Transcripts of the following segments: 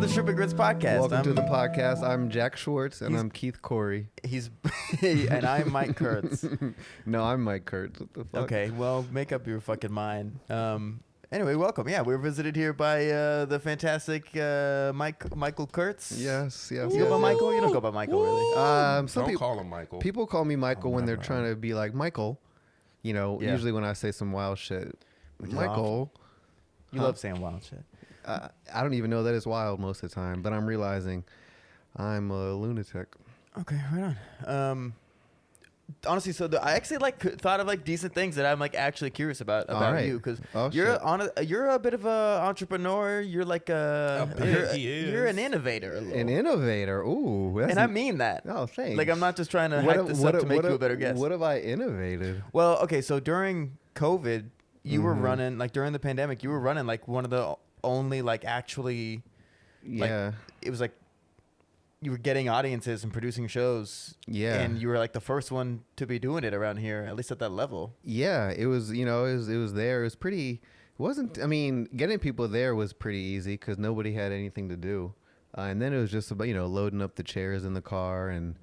the Tripping Grits podcast. Welcome to the podcast. I'm Jack Schwartz, and I'm Keith Corey. And I'm Mike Kurtz. No, I'm Mike Kurtz. What the fuck? Okay, well, make up your fucking mind. Anyway, welcome. Yeah, we're visited here by the fantastic Michael Kurtz. Yes. You go by Michael? You don't go by Michael, really. Don't call him Michael. People call me Michael when they're trying to be like Michael. You know, Yeah. usually when I say some wild shit. Which is Michael. You love saying wild shit. I don't even know that it's wild most of the time, but I'm realizing I'm a lunatic. Okay, right on. Honestly, so I actually thought of decent things that I'm actually curious about right. you, because Oh, you're a bit of a entrepreneur. You're like you're an innovator. A little. An innovator. Ooh. And I mean that. Oh, thanks. Like, I'm not just trying to hype this up to make you a better guest. What have I innovated? Well, okay, so during COVID, you were running, during the pandemic, you were running one of the only actually, Yeah. it was you were getting audiences and producing shows. Yeah. And you were the first one to be doing it around here, at least at that level. Yeah, it was, it was there. It was pretty, it wasn't, getting people there was pretty easy because nobody had anything to do. And then it was just about, loading up the chairs in the car and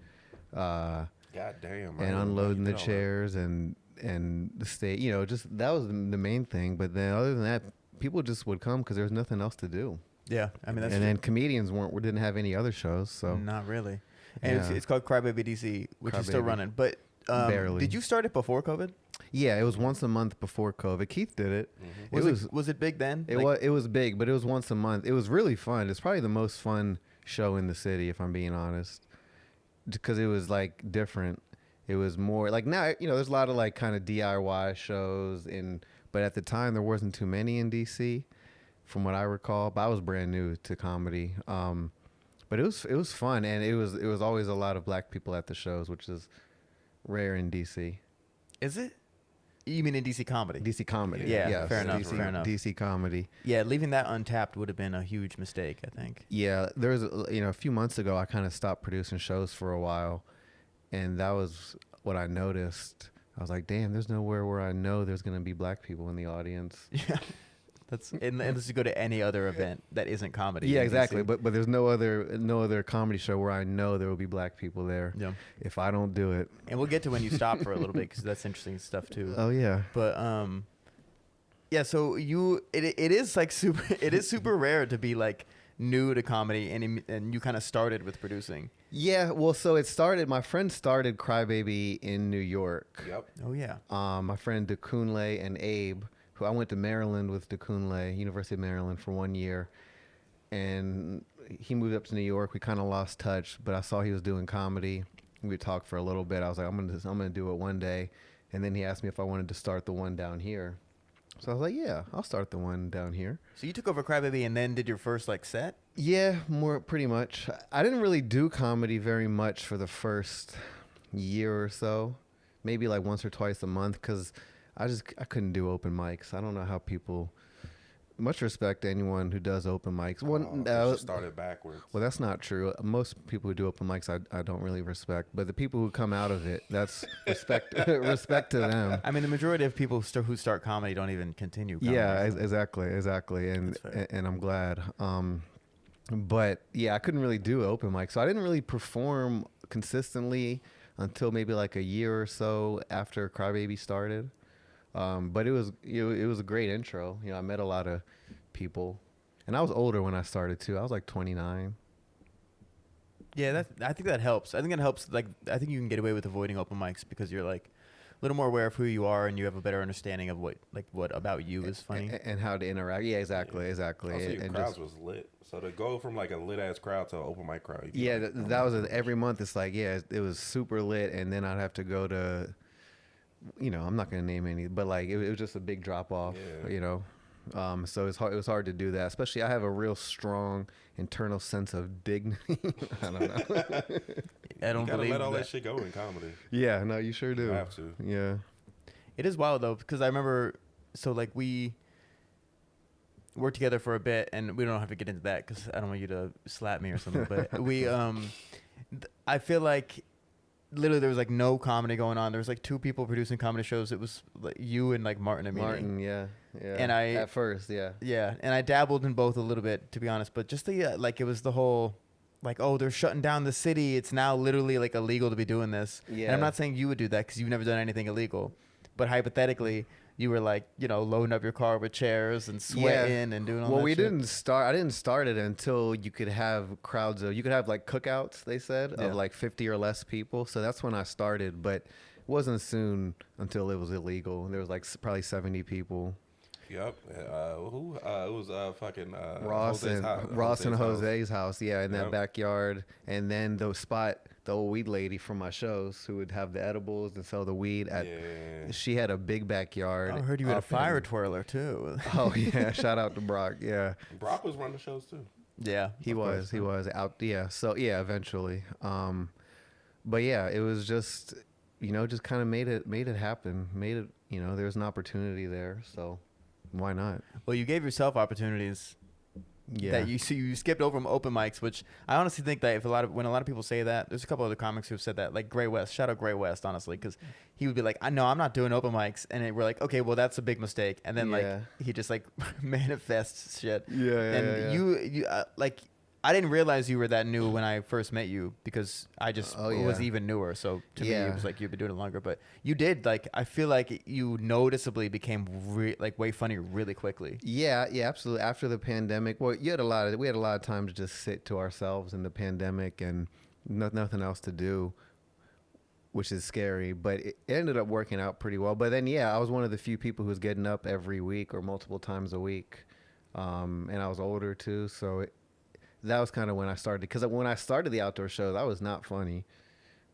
Goddamn. and unloading the chairs and the state, just that was the main thing. But then other than that, people just would come because there was nothing else to do. Yeah, that's and then comedians didn't have any other shows, so not really. And Yeah. it's called Crybaby DC, which is still Crybaby. running. But Barely. did you start it before COVID? yeah, it was once a month before COVID. Keith did it. Was it big then? It was big, but it was once a month. It was really fun. It's probably the most fun show in the city, if I'm being honest, because it was different. It was more now. There's a lot of kind of DIY shows, but at the time there wasn't too many in DC, from what I recall. But I was brand new to comedy. But it was fun, and it was always a lot of black people at the shows, which is rare in DC. Is it? You mean in DC comedy? DC comedy. Yeah, yes. fair enough, DC, fair enough. DC comedy. Yeah, leaving that untapped would have been a huge mistake, I think. Yeah, there was a few months ago I kind of stopped producing shows for a while, and that was what I noticed. I was like, damn, there's nowhere where I know there's gonna be black people in the audience. Yeah, unless you go to any other event that isn't comedy. Yeah, in exactly. DC. But there's no other comedy show where I know there will be black people there. Yeah, If I don't do it. and we'll get to when you stop for a little bit, because that's interesting stuff too. Oh yeah. But yeah. So it is super. It is super rare to be new to comedy, and you kind of started with producing. Yeah. Well, so it started. My friend started Crybaby in New York. Yep. Oh yeah. My friend Dekunle and Abe, who I went to Maryland with Dekunle, University of Maryland, for 1 year, and he moved up to New York. We kind of lost touch, but I saw he was doing comedy. We talked for a little bit. I was like, I'm gonna do it one day, and then he asked me if I wanted to start the one down here. So I was like, yeah, I'll start the one down here. So you took over Crybaby and then did your first set? Yeah, pretty much. I didn't really do comedy very much for the first year or so, maybe once or twice a month, because I couldn't do open mics. I don't know how people. Much respect to anyone who does open mics. Started backwards. Well, that's not true. Most people who do open mics, I don't really respect. But the people who come out of it, that's respect to them. I mean, the majority of people who start comedy don't even continue comedy. Yeah, exactly. And I'm glad. But yeah, I couldn't really do open mics, so I didn't really perform consistently until maybe a year or so after Crybaby started. But it was a great intro. I met a lot of people, and I was older when I started too. I was 29. Yeah, I think that helps. I think it helps. I think you can get away with avoiding open mics because you're a little more aware of who you are, and you have a better understanding of what about you is funny and how to interact. Yeah, exactly. Also, your and crowds was lit. So to go from a lit ass crowd to an open mic crowd. Yeah, that was every month. It's it was super lit, and then I'd have to go to. I'm not gonna name any, but it was just a big drop off. Yeah. So it was hard to do that. Especially, I have a real strong internal sense of dignity. I don't know. I don't you gotta believe let all that shit go in comedy. Yeah, no, you sure do. You have to. Yeah. It is wild though, because I remember. So we worked together for a bit, and we don't have to get into that because I don't want you to slap me or something. But I feel literally there was like no comedy going on. There was like 2 people producing comedy shows. It was like you and like Martin and Martin, yeah. And I at first, yeah. Yeah, and I dabbled in both a little bit, to be honest. But just the like, it was the whole, like, oh, they're shutting down the city. It's now literally like illegal to be doing this. Yeah. And I'm not saying you would do that because you've never done anything illegal, but hypothetically, you were like, you know, loading up your car with chairs and sweating and doing all that. Well, we shit. didn't start. I didn't start it until you could have crowds of. You could have like cookouts. They said Yeah. of like 50 or less people. So that's when I started, but it wasn't soon until it was illegal. There was like probably 70 people. Yep. Who? It was fucking Ross and Jose's house. Yeah, in that backyard. And then the spot, the old weed lady from my shows who would have the edibles and sell the weed at. Yeah. She had a big backyard. I heard you had a up fire in- twirler too. Oh yeah! Shout out to Brock. Yeah, Brock was running the shows too. Yeah, he was. He was out. Yeah. So yeah, eventually. But yeah, it was just, you know, just kind of made it happen. Made it. You know, there's an opportunity there. So why not? Well, you gave yourself opportunities. Yeah. That you skipped over from open mics, which I honestly think that when a lot of people say that, there's a couple other comics who've said that, like Gray West. Shout out Gray West, honestly, because he would be like, I know I'm not doing open mics, and we're like, okay, well that's a big mistake, and then like he just like manifests shit. Yeah. And you like, I didn't realize you were that new when I first met you because I just was even newer. So to me, it was like you've been doing it longer. But you did, like, I feel like you noticeably became like way funnier really quickly. Yeah, absolutely. After the pandemic, well, we had a lot of time to just sit to ourselves in the pandemic and nothing else to do, which is scary. But it ended up working out pretty well. But then, I was one of the few people who was getting up every week or multiple times a week, and I was older too, so. That was kind of when I started, because when I started the outdoor shows, I was not funny.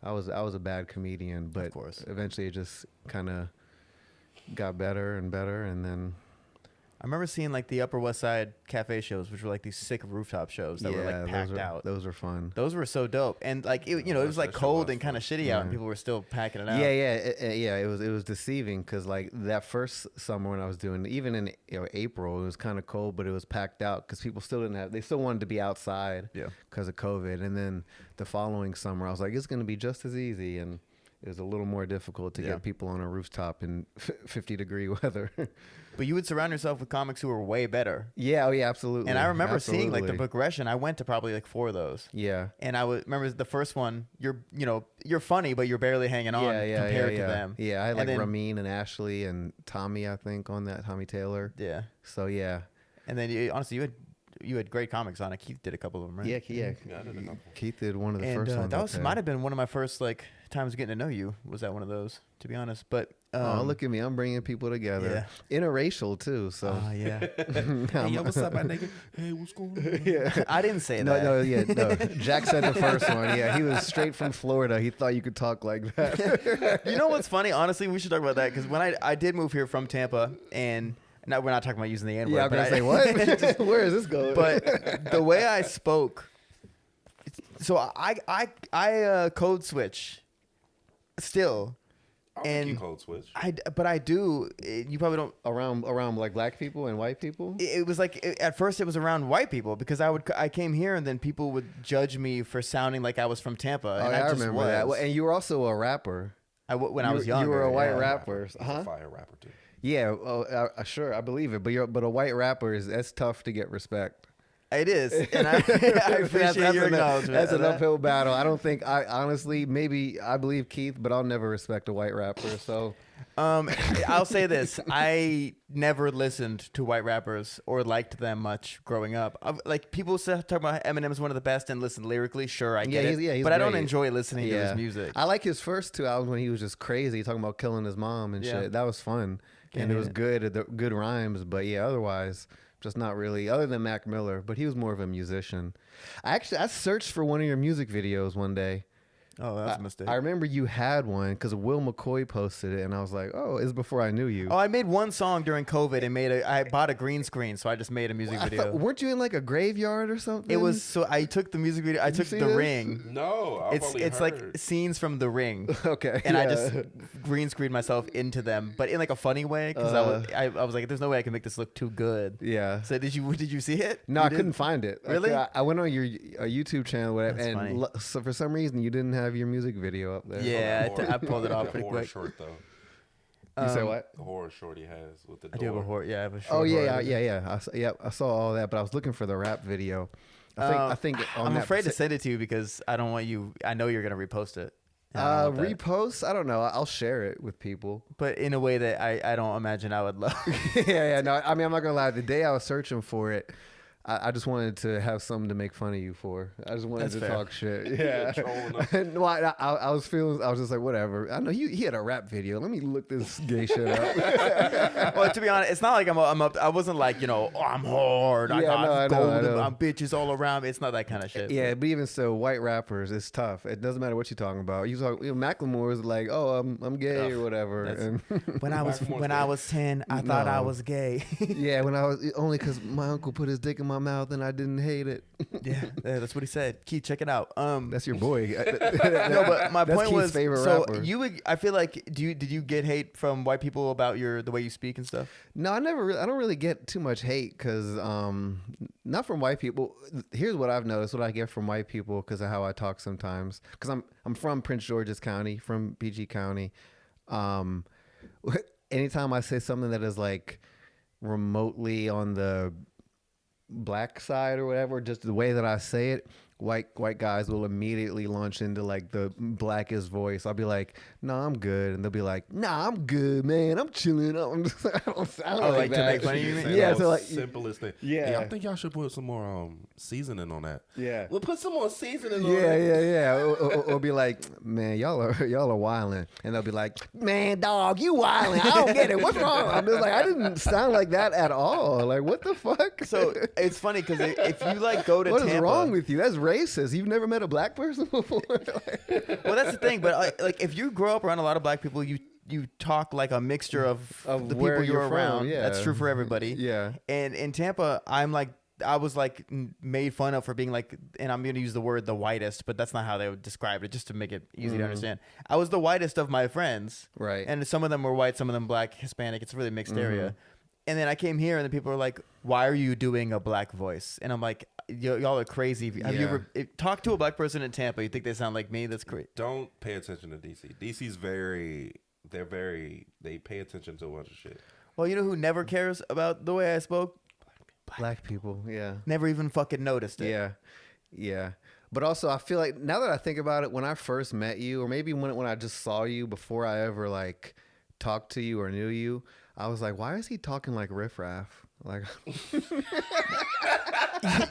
I was a bad comedian, but of course. Eventually it just kind of got better and better, and then I remember seeing like the Upper West Side cafe shows, which were like these sick rooftop shows that were like packed out. Those were fun. Those were so dope, and like it was like cold and kind of shitty out, and people were still packing it out. It was deceiving because like that first summer when I was doing, even in April, it was kind of cold, but it was packed out because people still they still wanted to be outside because of COVID. And then the following summer, I was like, it's going to be just as easy, and it was a little more difficult to get people on a rooftop in 50-degree weather. But you would surround yourself with comics who were way better. Yeah, absolutely. And I remember seeing like the progression. I went to probably like 4 of those. Yeah. And I would remember the first one. You're funny, but you're barely hanging on compared to them. Yeah, I had like Ramin and Ashley and Tommy, I think, on that. Tommy Taylor. Yeah. So yeah. And then you had great comics on it. Keith did a couple of them, right? Yeah. I did a couple. Keith did one of the first ones. That might have been one of my first like times getting to know you. Was that one of those, to be honest? But look at me, I'm bringing people together. Yeah. Interracial too. So yeah. Hey, yo, what's up, my nigga? Hey, what's going on? Yeah. I didn't say that. No. Jack said the first one. Yeah, he was straight from Florida. He thought you could talk like that. You know what's funny? Honestly, we should talk about that because when I did move here from Tampa, and now we're not talking about using the N-word. Yeah, I'm gonna say what? Where is this going? But the way I spoke, so I code switch still. I don't think you code switch. But I do. You probably don't. Around like black people and white people. It was like at first it was around white people because I came here and then people would judge me for sounding like I was from Tampa. And I remember that. Well, and you were also a rapper. When I was younger, you were a white rapper, huh? Fire rapper too. Yeah, sure, I believe it. But a white rapper that's tough to get respect. It is, and I appreciate your acknowledgement. That's an uphill battle. I don't think honestly, maybe I believe Keith, but I'll never respect a white rapper. So, I'll say this: I never listened to white rappers or liked them much growing up. Like people talk about Eminem's one of the best and listen lyrically. Sure, I get it, he's but great. I don't enjoy listening to his music. I like his first 2 albums when he was just crazy, talking about killing his mom and shit. That was fun, and it was good rhymes. But otherwise. Just not really, other than Mac Miller, but he was more of a musician. I searched for one of your music videos one day. Oh, that's a mistake. I remember you had one because Will McCoy posted it, and I was like, "Oh, it's before I knew you." Oh, I made one song during COVID and I bought a green screen, so I just made a music video. Weren't you in like a graveyard or something? It was so I took the music video. I took The Ring. No, it's like scenes from The Ring. Okay, and I just green screened myself into them, but in like a funny way because I was like, "There's no way I can make this look too good." Yeah. So did you see it? No, I couldn't find it. Really? I went on your YouTube channel, whatever, That's and funny. so for some reason you didn't have have your music video up there. Yeah, Horror- I pulled it off the pretty horror quick. short though. You say what? The horror short he has with the door. I do have a horror. Yeah, I have a Oh short yeah, horror video. yeah. I saw all that, but I was looking for the rap video. I think on I'm that afraid to send it to you because I don't want you. I know you're gonna repost it. And I don't want that. repost. I don't know. I'll share it with people. But in a way that I don't imagine I would love. yeah. No, I mean, I'm not gonna lie. The day I was searching for it, I just wanted to have something to make fun of you for. I just wanted That's to fair. talk shit. Yeah. Trolling us. No, I was just like, whatever. I know he had a rap video. Let me look this gay shit up. Well, to be honest, it's not like I'm up. I wasn't like, oh, I'm hard. I Yeah, got no, I gold. know. I'm bitches all around me. It's not that kind of shit. Yeah, but even so, white rappers, it's tough. It doesn't matter what you're talking about. Macklemore was like, oh, I'm gay Ugh, or whatever. that's- And When I was 10, I thought I No. was gay. yeah, when I was only because my uncle put his dick in my mouth and I didn't hate it. Yeah, that's what he said. Keith, check it out. That's your boy. No, but my That's point Keith's was, favorite so rapper. I feel like, did you get hate from white people about the way you speak and stuff? No, I don't really get too much hate because not from white people. Here's what I've noticed. What I get from white people because of how I talk sometimes. Because I'm from Prince George's County, from PG County. Anytime I say something that is like remotely on the black side or whatever, just the way that I say it, white guys will immediately launch into like the blackest voice. I'll be like, "No, I'm good," and they'll be like, "Nah, I'm good, man. I'm chilling." I'm just, I don't sound Oh, like like to that. make fun of you, Say mean? the Yeah, most so like, simplest thing. Yeah. Hey, I think y'all should put some more seasoning on that. yeah. We'll put some more seasoning on Yeah, that. yeah. Or be like, man, y'all are wilding, and they'll be like, man, dog, you wilding. I don't get it. What's wrong? I'm just like, I didn't sound like that at all. Like, what the fuck? So it's funny because if you like go to what Tampa, is wrong with you? That's racist. You've never met a black person before. well, that's the thing. But like if you grow up around a lot of black people, you talk like a mixture of the where people you're from, around. yeah. That's true for everybody. Yeah. And in Tampa, I was like made fun of for being like, and I'm going to use the word the whitest, but that's not how they would describe it, just to make it easy to understand. I was the whitest of my friends. Right. And some of them were white, some of them black, Hispanic. It's a really mixed area. And then I came here and the people were like, why are you doing a black voice? And I'm like, y'all are crazy. Have you ever talked to a black person in Tampa? You think they sound like me? That's great. Don't pay attention to DC. DC's they pay attention to a bunch of shit. Well, you know who never cares about the way I spoke? Black people. Yeah. Never even fucking noticed it. Yeah. Yeah. But also, I feel like now that I think about it, when I first met you, or maybe when I just saw you before I ever like talked to you or knew you, I was like, why is he talking like riffraff? Like,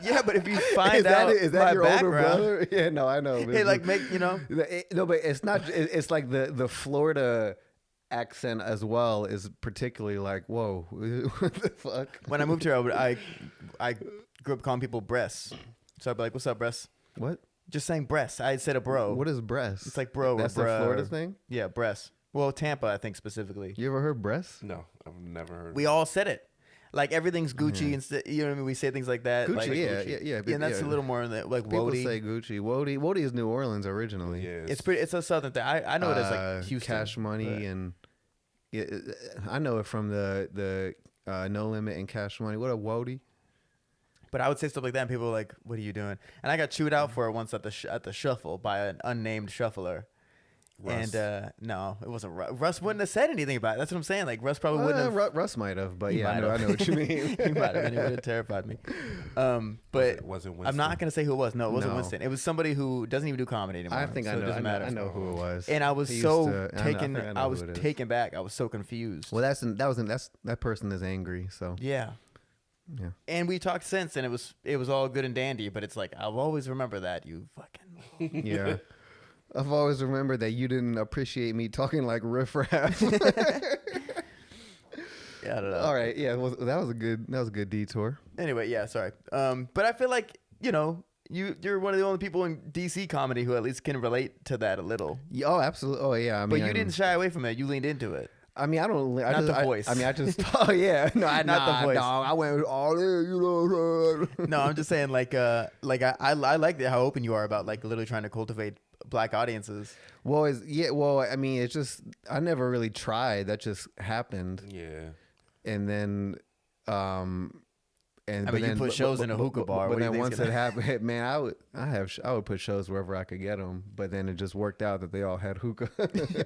Yeah, but if you find out is that my your background, older brother? Yeah, no, I know. But it it's like just- make no, but it's not. It's like the Florida accent as well is particularly like, whoa, what the fuck? when I moved here, I grew up calling people breasts. So I'd be like, "What's up, breasts?" What? Just saying breasts. I said a bro. What is breast? It's like bro. That's or a bruh Florida or- thing. Yeah, breasts. Well, Tampa, I think specifically. You ever heard breast? No, I've never heard. We all said it. Like everything's Gucci instead. You know what I mean? We say things like that. Gucci, like, yeah, Gucci. yeah. Yeah, and that's a little more in the, like People Wody. say Gucci. Wody is New Orleans originally. Yeah, It's pretty. It's a southern thing. I know it as like Houston. Cash Money but- and yeah, I know it from the No Limit and Cash Money. What a Wody. But I would say stuff like that, and people were like, "What are you doing?" And I got chewed out for it once at the shuffle by an unnamed shuffler. Russ. And no, it wasn't Russ. Russ wouldn't have said anything about it. That's what I'm saying. Like Russ probably wouldn't have. Russ might have, but He yeah, I might have. know what you mean. He might have. And it would have terrified me. But wasn't I'm not Winston? gonna say who it was. No, it wasn't No. Winston. It was somebody who doesn't even do comedy anymore. I think so I It know. doesn't matter. I know who it was. And I was He used so to- I taken. think I know was who it is. taken back. I was so confused. Well, that person is angry. So Yeah. yeah. And we talked since, and it was all good and dandy. But it's like I'll always remember that you fucking. Yeah. I've always remembered that you didn't appreciate me talking like riffraff. Yeah, I don't know. All right, yeah, that was a good detour. Anyway, yeah, sorry. But I feel like you're one of the only people in DC comedy who at least can relate to that a little. Yeah, oh, absolutely. Oh, yeah. I mean, But you didn't shy away from it. You leaned into it. I mean, I don't. I Not just, the voice. I mean, I just. Oh yeah, no, Not the voice. No, I went all in. You know. No, I'm just saying, like I like how open you are about like literally trying to cultivate black audiences. Well, Well, I mean, it's just I never really tried. That just happened, Yeah. and then, And I mean, you put shows in a hookah bar. But What do you then think's once it gonna- happened, man, I would put shows wherever I could get them. But then it just worked out that they all had hookah.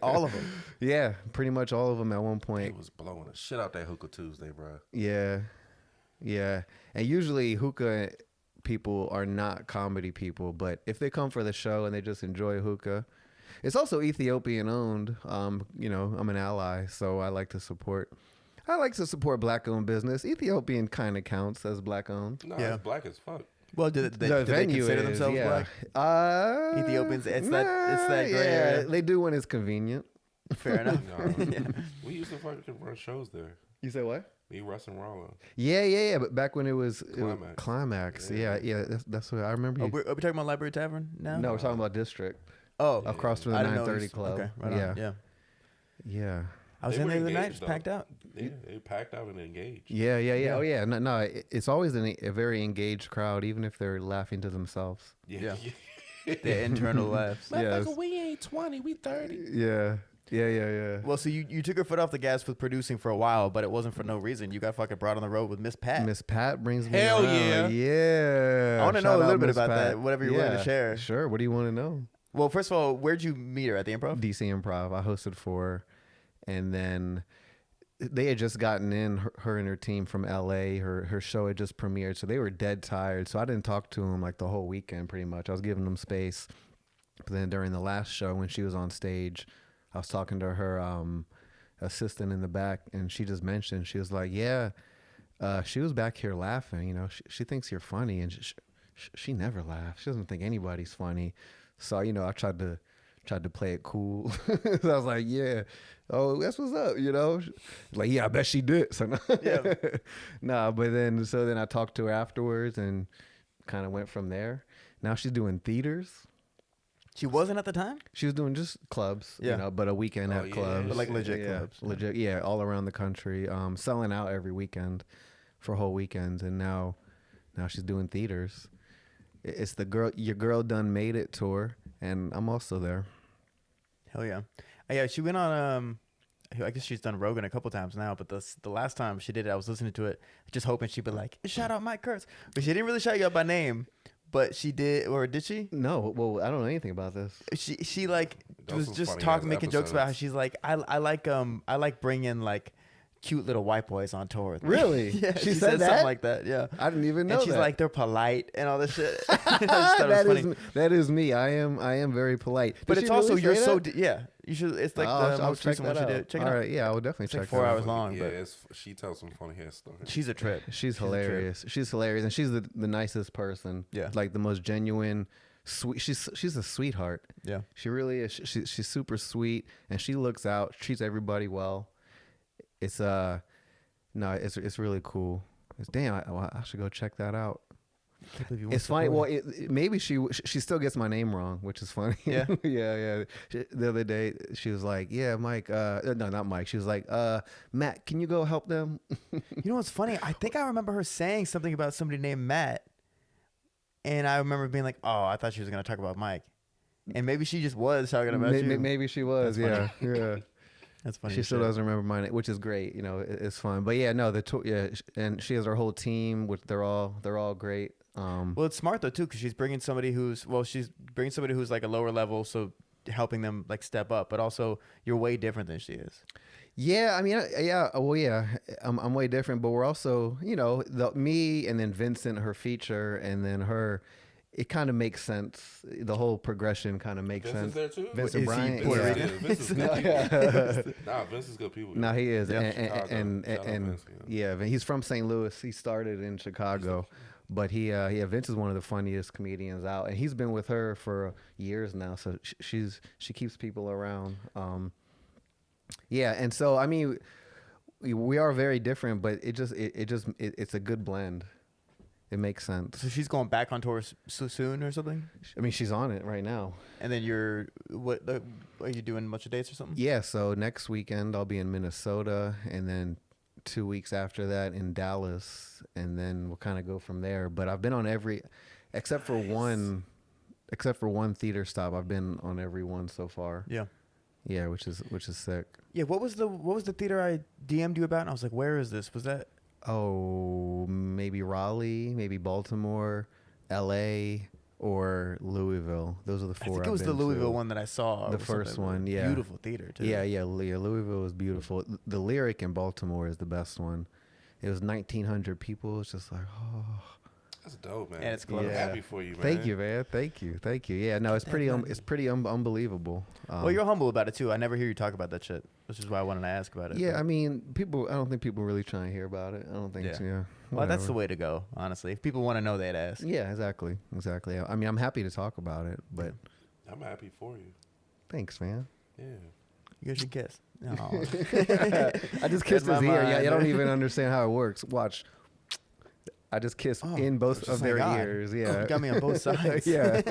all of them. Yeah, pretty much all of them at one He point. was blowing the shit out that hookah Tuesday, bro. Yeah, yeah. And usually hookah people are not comedy people, but if they come for the show and they just enjoy hookah, it's also Ethiopian owned. You know, I'm an ally, so I like to support black owned business. Ethiopian kind of counts as black owned. No, Yeah. it's black as fuck. Well, do they consider themselves black? Ethiopians, it's that gray area. They do when it's convenient. Fair enough. No, Yeah. we used to fucking run shows there. You say what? Me, Russ, and Rollo. Yeah. But back when it was Climax. Climax. Yeah. Yeah. That's what I remember. Are we talking about Library Tavern now? No, we're talking about District Oh, across from the I didn't know 930 it was- Club. Okay, right Yeah. on. Yeah. Yeah. I was They in were there the night, engaged, just packed out. Yeah, they packed out and engaged. Yeah. Yeah. Oh yeah. No. It's always a very engaged crowd, even if they're laughing to themselves. Yeah. The internal laughs. Yes. We ain't 20, we 30. Yeah. Yeah. Well, so you took your foot off the gas with producing for a while, but it wasn't for no reason. You got fucking brought on the road with Miss Pat. Miss Pat brings me Hell around. Yeah. I wanna know Shout a little out bit Miss about Pat. that, whatever you're willing to Yeah. share. Sure. What do you want to know? Well, first of all, where'd you meet her? At the Improv? DC Improv. I hosted for her, and then they had just gotten in her and her team from LA. Her show had just premiered, so they were dead tired. So I didn't talk to them like the whole weekend, pretty much. I was giving them space. But then during the last show, when she was on stage, I was talking to her assistant in the back, and she just mentioned, she was like, "Yeah, she was back here laughing. You know, she thinks you're funny, and she never laughs. She doesn't think anybody's funny." So you know, I tried to play it cool. So I was like, "Yeah, oh, that's what's up," you know. Like, yeah, I bet she did. So Yeah. nah, but then I talked to her afterwards and kind of went from there. Now she's doing theaters. She wasn't at the time? She was doing just clubs, Yeah. you know, but a weekend Oh, at yeah. clubs. But like legit Yeah, clubs. legit, yeah, all around the country, selling out every weekend for whole weekends, and now she's doing theaters. It's the Your Girl Done Made It tour, and I'm also there. Hell yeah. Yeah, she went on I guess she's done Rogan a couple times now, but the last time she did it, I was listening to it just hoping she'd be like, "Shout out Mike Kurtz." But she didn't really shout you out by name, but she did, or did she? No, well, I don't know anything about this. She like Those was some just funny talking, ass making jokes about how episodes. she's like, I like bringing like cute little white boys on tour with me. Really? Yeah, She she said something that? like that. Yeah. I didn't even know And she's that. like, they're polite and all this shit. I just thought it was funny. that is me. I am very polite. But Did it's she also really you're say so that? yeah. You should. It's like I'll the most check recent one that she out. did. Check it All out. right, yeah, I will definitely It's like check 4 that out. hours long, Yeah, but she tells some funny ass stories. she's a trip. She's a trip. hilarious. She's hilarious, and she's the nicest person. Yeah. like the most genuine, sweet. She's a sweetheart. Yeah. She really is. She's super sweet, and she looks out, treats everybody well. It's it's really cool. Damn, I should go check that out. Can't believe you went It's so funny. far. Well, maybe she still gets my name wrong, which is funny. Yeah? yeah. The other day, she was like, "Yeah, Mike. No, not Mike." She was like, "Matt, can you go help them?" You know what's funny? I think I remember her saying something about somebody named Matt, and I remember being like, "Oh, I thought she was gonna talk about Mike," and maybe she just was talking about you. Maybe she was. That's Yeah. That's funny. She as still shit. doesn't remember my name, which is great. You know, it's fun. But yeah, no, the tour. Yeah, and she has her whole team, which they're all great. Well, it's smart though too, because she's bringing somebody who's like a lower level, so helping them like step up. But also, you're way different than she is. Yeah, I mean, yeah. Well, yeah, I'm way different, but we're also, you know, me and then Vincent, her feature, and then her. It kind of makes sense. The whole progression kind of makes Vince is sense. there too? Vincent Is he Bryant, Puerto yeah. Rican? Vince is good. Yeah. Nah, Vince is good people. No, he is, Yeah. and Shout out Vince, yeah, he's from St. Louis. He started in Chicago, but Vince is one of the funniest comedians out, and he's been with her for years now. So she keeps people around. Yeah, and so I mean, we are very different, but it's a good blend. It makes sense. So she's going back on tour soon or something, I mean, she's on it right now. and then are you doing a bunch of dates or something? Yeah, so next weekend I'll be in Minnesota, and then 2 weeks after that in Dallas, and then we'll kind of go from there. But I've been on every, except for one theater stop. I've been on every one so far. Yeah. Yeah, which is sick. Yeah. What was the theater I DM'd you about? And I was like, where is this? Was that? Oh, maybe Raleigh, maybe Baltimore, L.A., or Louisville. Those are the I four. think it was the Louisville one that I saw. The first one, yeah. Beautiful theater too. Yeah, Louisville was beautiful. The Lyric in Baltimore is the best one. It was 1,900 people. It's just like, oh. That's dope, man. And it's close. I'm happy for you, man. Thank you, man. Thank you. Yeah, no, it's pretty. It's pretty unbelievable. Well, you're humble about it too. I never hear you talk about that shit, which is why I wanted to ask about it. Yeah, I mean, people. I don't think people really try and hear about it. I don't think. Yeah. So, yeah. Well, that's Whatever. the way to go, honestly. If people want to know, they'd ask. Yeah, exactly. I mean, I'm happy to talk about it, but I'm happy for you. thanks, man. Yeah. You guys should kiss. No. I just kissed my his ear. Yeah, mind. you don't even understand how it works. Watch. I just kissed Oh, in both just of like their God. ears. Oh, Yeah. you got me on both sides. Yeah.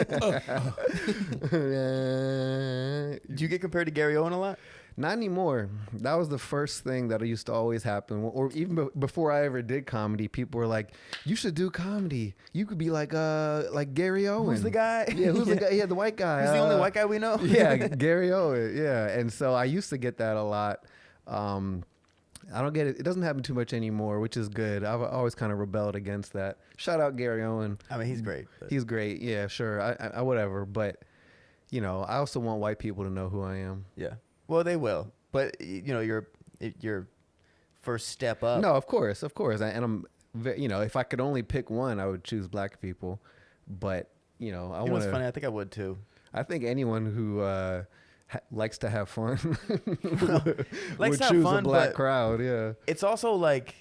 Did you get compared to Gary Owen a lot? Not anymore. That was the first thing that used to always happen. Or even before I ever did comedy, people were like, "You should do comedy. You could be like Gary Owen." Who's the guy? Yeah, who's the guy? Yeah, the white guy. He's the only white guy we know. Yeah, Gary Owen. Yeah, and so I used to get that a lot. I don't get it. It doesn't happen too much anymore, which is good. I've always kind of rebelled against that. Shout out Gary Owen. I mean, he's great. But He's great. Yeah, sure. I whatever. But I also want white people to know who I am. yeah. Well, they will. But your first step up. No, of course. And I'm, if I could only pick one, I would choose black people. But I You know want what's to. funny? I think I would too. I think anyone who likes to have fun Likes would to have choose fun, a black but- crowd. Yeah. It's also like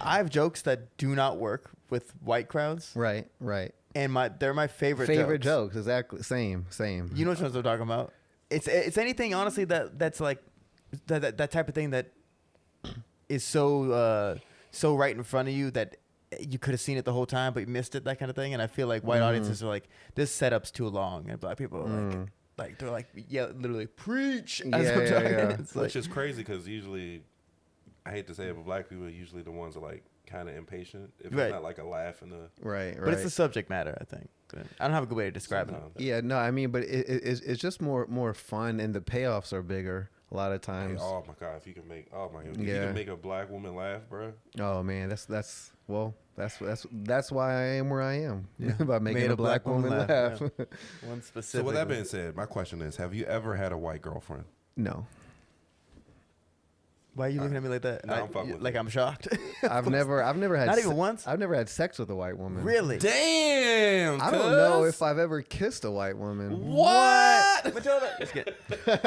I have jokes that do not work with white crowds, Right. and they're my favorite Jokes. Exactly. Same. You know which ones I'm talking about? It's anything honestly that's like that type of thing that is so right in front of you that you could have seen it the whole time but you missed it, that kind of thing. And I feel like white audiences are like, this setup's too long, and black people are like they're like, yeah, literally preach as I'm Yeah, talking. yeah. It's like, Which is crazy because usually, I hate to say it, but black people are usually the ones that are like kind of impatient. If Right. it's not like a laugh in the. Right. but it's the subject matter, I think. But I don't have a good way to describe Sometimes. it. Yeah. No, I mean, but it's just more fun, and the payoffs are bigger a lot of Hey, times. oh my god! If you can make, oh my god, if you Yeah. can make a black woman laugh, bro. Oh man, that's why I am where I am. Yeah. By making Made a black woman laugh. yeah. One specific. So with that being said, my question is: have you ever had a white girlfriend? No, why are you looking at me like that? No, I'm fucking with like you. I'm shocked. I've never had Not even once? I've never had sex with a white woman. Really? Damn. I don't know if I've ever kissed a white woman. What? Matilda. Just kidding. Dude,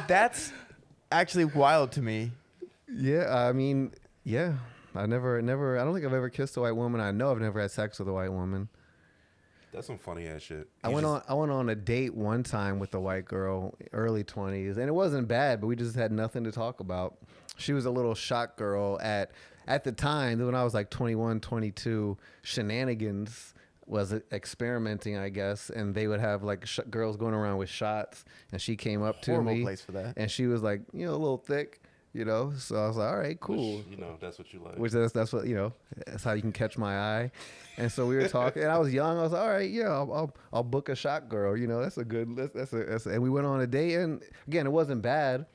that's actually wild to me. Yeah, I mean, yeah. I never. I don't think I've ever kissed a white woman. I know I've never had sex with a white woman. That's some funny ass shit. I went on a date one time with a white girl, early 20s, and it wasn't bad, but we just had nothing to talk about. She was a little shot girl at the time when I was like 21, 22. Shenanigans was experimenting, I guess, and they would have like girls going around with shots, and she came up to Horrible me, place for that. and she was like, a little thick, So I was like, all right, cool. Which, that's what you like. Which that's what that's how you can catch my eye, and so we were talking. And I was young. I was like, all right, yeah, I'll book a shot girl. That's a good. That's and we went on a date, and again, it wasn't bad,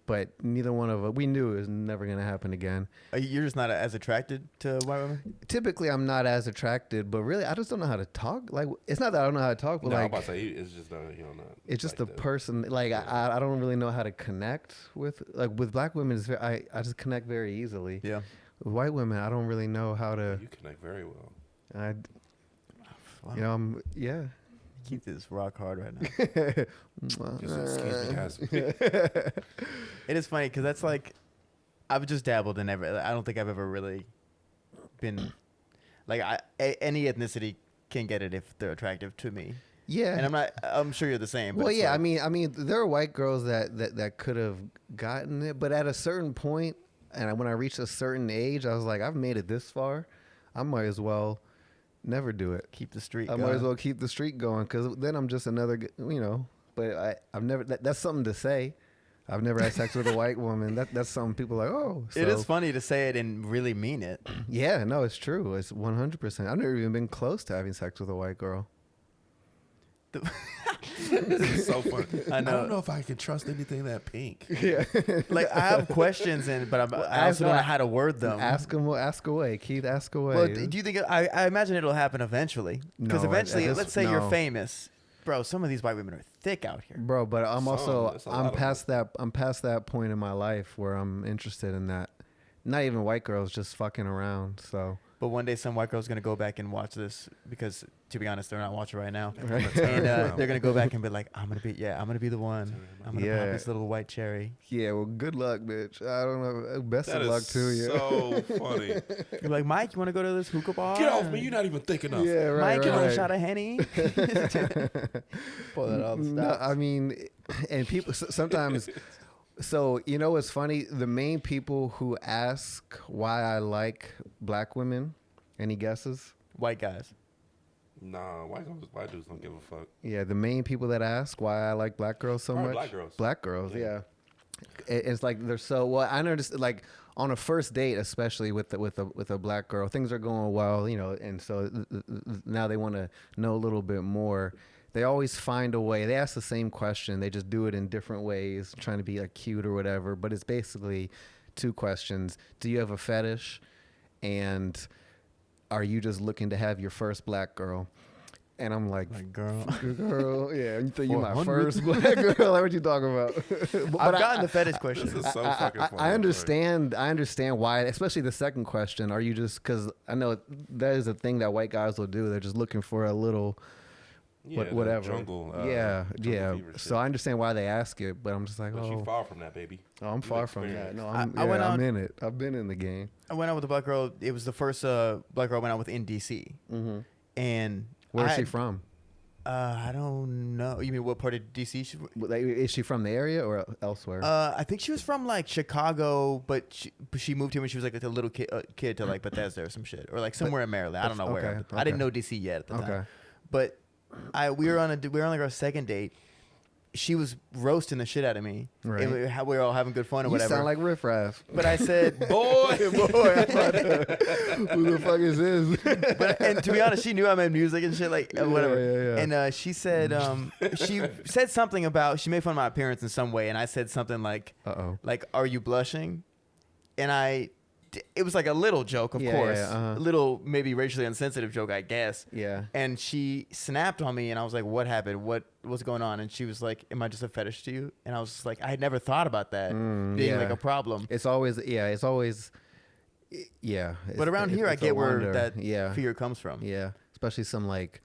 but neither one of us, we knew it was never gonna happen again. You're just not as attracted to white women? Typically, I'm not as attracted, but really, I just don't know how to talk. Like, it's not that I don't know how to talk, but No, I'm like, about to say it's just not. it's just like the that. person. Like, I don't really know how to connect with black women. I just connect very easily. Yeah. With white women, I don't really know how to. You connect very well. Wow. Yeah. Keep this rock hard right now. Just excuse me, guys. It is funny because that's like, I've just dabbled in I don't think I've ever really been like any ethnicity can get it if they're attractive to me. Yeah. And I'm sure you're the same. But Well, it's yeah. like- I mean, there are white girls that could have gotten it, but at a certain point, and when I reached a certain age, I was like, I've made it this far, I might as well never do it. keep the streak I going. might as well keep the streak going, because then I'm just another, But I've never. That's something to say. I've never had sex with a white woman. That's something people are like. Oh, It is so- funny to say it and really mean it. Yeah, no, it's true. It's 100%. I've never even been close to having sex with a white girl. This is so funny. I I know. don't know if I can trust anything that pink. Yeah. Like I have questions, but I also don't know how to word them. Ask away, Keith. Ask away. Well, do you think I imagine it'll happen eventually? Because No, eventually, this- let's say no. you're famous, bro. Some of these white women are thick out here. Bro, but I'm also That's a lot of I'm past that point in my life where I'm interested in that. Not even white girls, just fucking around. So But one day, some white girl's gonna go back and watch this because, to be honest, they're not watching right now, Right. and they're gonna go back and be like, I'm gonna be the one. I'm gonna pop Yeah. this little white cherry. yeah, well, good luck, bitch. I don't know. Best That of luck is to you. so funny. You're like, Mike, you wanna go to this hookah bar? Get off me! You're not even thick enough. Yeah, right. Mike, you want a right. shot of Henny? Pull that all the No, stops. I mean, and people sometimes. So you know what's funny? The main people who ask why I like black women. Any guesses? White guys. Nah, white dudes don't give a fuck. Yeah, the main people that ask why I like black girls so Probably much. black girls. Yeah. It's like they're so well. I noticed like on a first date, especially with a black girl, things are going well, you know, and so now they want to know a little bit more. They always find a way. They ask the same question. They just do it in different ways, trying to be like cute or whatever. But it's basically two questions: do you have a fetish, and are you just looking to have your first black girl? And I'm like girl. girl, yeah, you think you my 400? first black girl? Like, what you talking about? I've gotten the fetish question. This is so fucking funny. I understand why, especially the second question. Are you just because I know that is a thing that white guys will do. They're just looking for a little Yeah, the whatever. Jungle, yeah. fever So shit. I understand why they ask it, but I'm just like, But oh, you far from that, baby. I'm far from that. experienced. No, I went I'm out- in it. I've been in the game. I went out with a black girl. It was the first black girl I went out with in DC. Mm-hmm. And Where's I- she from? I don't know. You mean what part of DC? Like, is she from the area or elsewhere? I think she was from like Chicago, but she moved here when she was like a little kid to like Bethesda or some shit, or like somewhere in Maryland. I don't know where. okay, I didn't okay. know DC yet at the time. Okay. But we were on like our second date. She was roasting the shit out of me. Right. And we were all having good fun or You whatever. sound like Riff Raff. but I said, Boy, Who the fuck is this? and to be honest, she knew I made music and shit, like whatever. yeah. And she said, she said something about, she made fun of my appearance in some way, and I said something like, Uh-oh. "Are you blushing?" And it was like a little joke, of Yeah, course, yeah, uh-huh. a little maybe racially insensitive joke, I guess. Yeah. And she snapped on me, and I was like, "What happened? What's going on?" And she was like, "Am I just a fetish to you?" And I was just like, I had never thought about that being yeah. like a problem. It's always, yeah. But around here, I it's a get where wonder. that yeah. fear comes from. Yeah, especially some like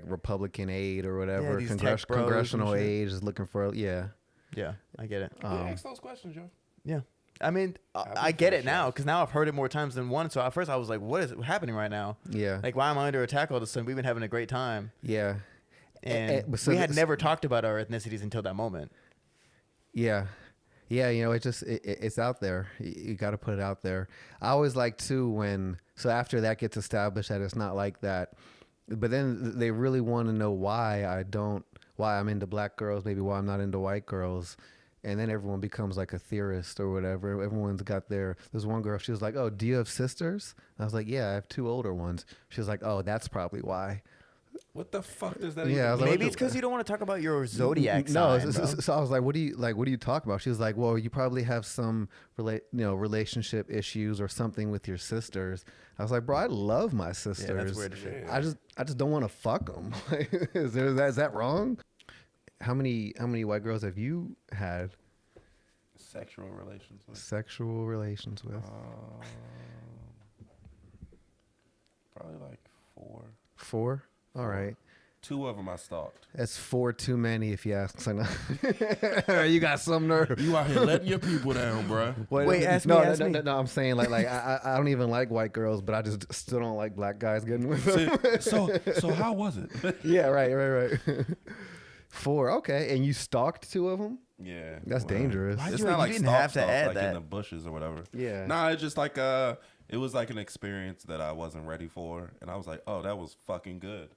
Republican aid or whatever, these tech bros and congressional shit. aid is looking for. Yeah, Yeah, I get it. you ask those questions, Joe. Yeah. I mean, Happy I get for it now shots. because now I've heard it more times than once. So at first I was like, what is happening right now? yeah, Like, why am I under attack all of a sudden? We've been having a great time. yeah, And but so we had this- never talked about our ethnicities until that moment. yeah. Yeah, you know, it's out there. You got to put it out there. I always like too so after that gets established that it's not like that, but then they really want to know why I'm into black girls, maybe why I'm not into white girls. And then everyone becomes like a theorist or whatever. Everyone's got there's one girl, she was like, "Oh, do you have sisters?" I was like, "Yeah, I have 2 older ones." She was like, "Oh, that's probably why." What the fuck does that? Yeah, I was even like, Maybe it's because you don't want to talk about your zodiac No, sign, bro. so I was like, "What do you talk about?" She was like, "Well, you probably have some relationship issues or something with your sisters." I was like, "Bro, I love my sisters. Yeah, that's weird as shit. Yeah. I just don't want to fuck them. Is that wrong?" How many white girls have you had Sexual relations. With. sexual relations with? Probably like 4. 4. All right. 2 of them I stalked. That's 4 too many, if you ask. So no. You got some nerve. You out here letting your people down, bro. Wait, ask no, me, ask me. No, I'm saying like I don't even like white girls, but I just still don't like black guys getting with them. So how was it? Yeah, right. 4, okay. And you stalked 2 of them? Yeah, That's dangerous. Why'd It's you- not you like didn't stalk, have to stalk, add like that. in the bushes or whatever. Yeah. Nah, it's just like it was like an experience that I wasn't ready for, and I was like, oh, that was fucking good.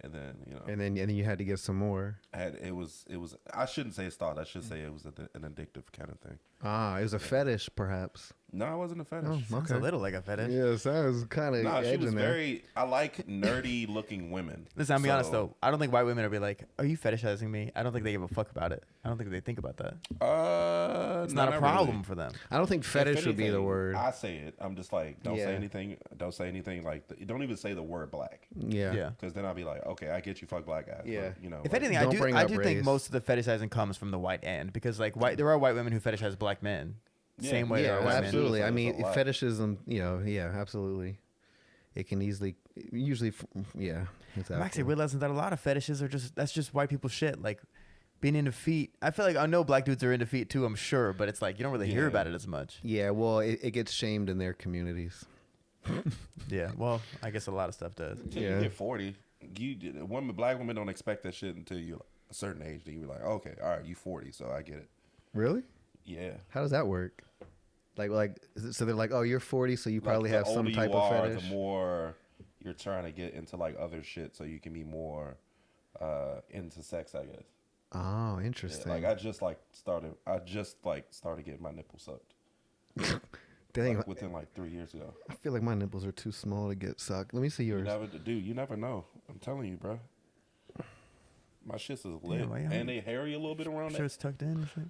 And then And then you had to get some more. it was. I shouldn't say stalk. I should say it was an addictive kind of thing. Ah, it was a fetish, perhaps. No, I wasn't a fetish. Oh, Sounds okay. a little like a fetish. Yeah, sounds kind of Nah, she was edging there. very. I like nerdy looking women. Listen, I'll be honest So, though. I don't think white women will be like, "Are you fetishizing me?" I don't think they give a fuck about it. I don't think they think about that. It's It's not a problem for them. I don't think fetish If would be the anything, word. I say it. I'm just like, don't Yeah. say anything. Don't say anything like. Don't even say the word black. Yeah. Yeah. Because then I'll be like, okay, I get you, fuck black guys. Yeah. But, you know. If like, anything, Don't bring I up do think race. most of the fetishizing comes from the white end because like there are white women who fetishize black men. Yeah. Same way there Yeah, are white men. absolutely. I There's mean, a lot. fetishism, yeah, absolutely. It can usually, yeah. Exactly. I'm actually realizing that a lot of fetishes are that's just white people shit. Like being into feet. I feel like I know black dudes are into feet too. I'm sure, but it's like you don't really hear Yeah. about it as much. Yeah, well, it gets shamed in their communities. Yeah. Well, I guess a lot of stuff does. Until Yeah. you get 40, black women don't expect that shit until you're a certain age. Then you be like, okay, all right, you 40, so I get it. Really? Yeah. How does that work? So they're like, oh, you're 40, so you probably Like, have the some older type you of are, fetish. The more you're trying to get into like other shit, so you can be more into sex, I guess. Oh, Yeah, interesting. like I just started getting my nipples sucked Dang, like, within like 3 years ago. I feel like my nipples are too small to get sucked. Let me see yours. You never know. I'm telling you, bro. My shit's is lit, why you and they hairy a little bit around Sure, that. it's tucked in and shit.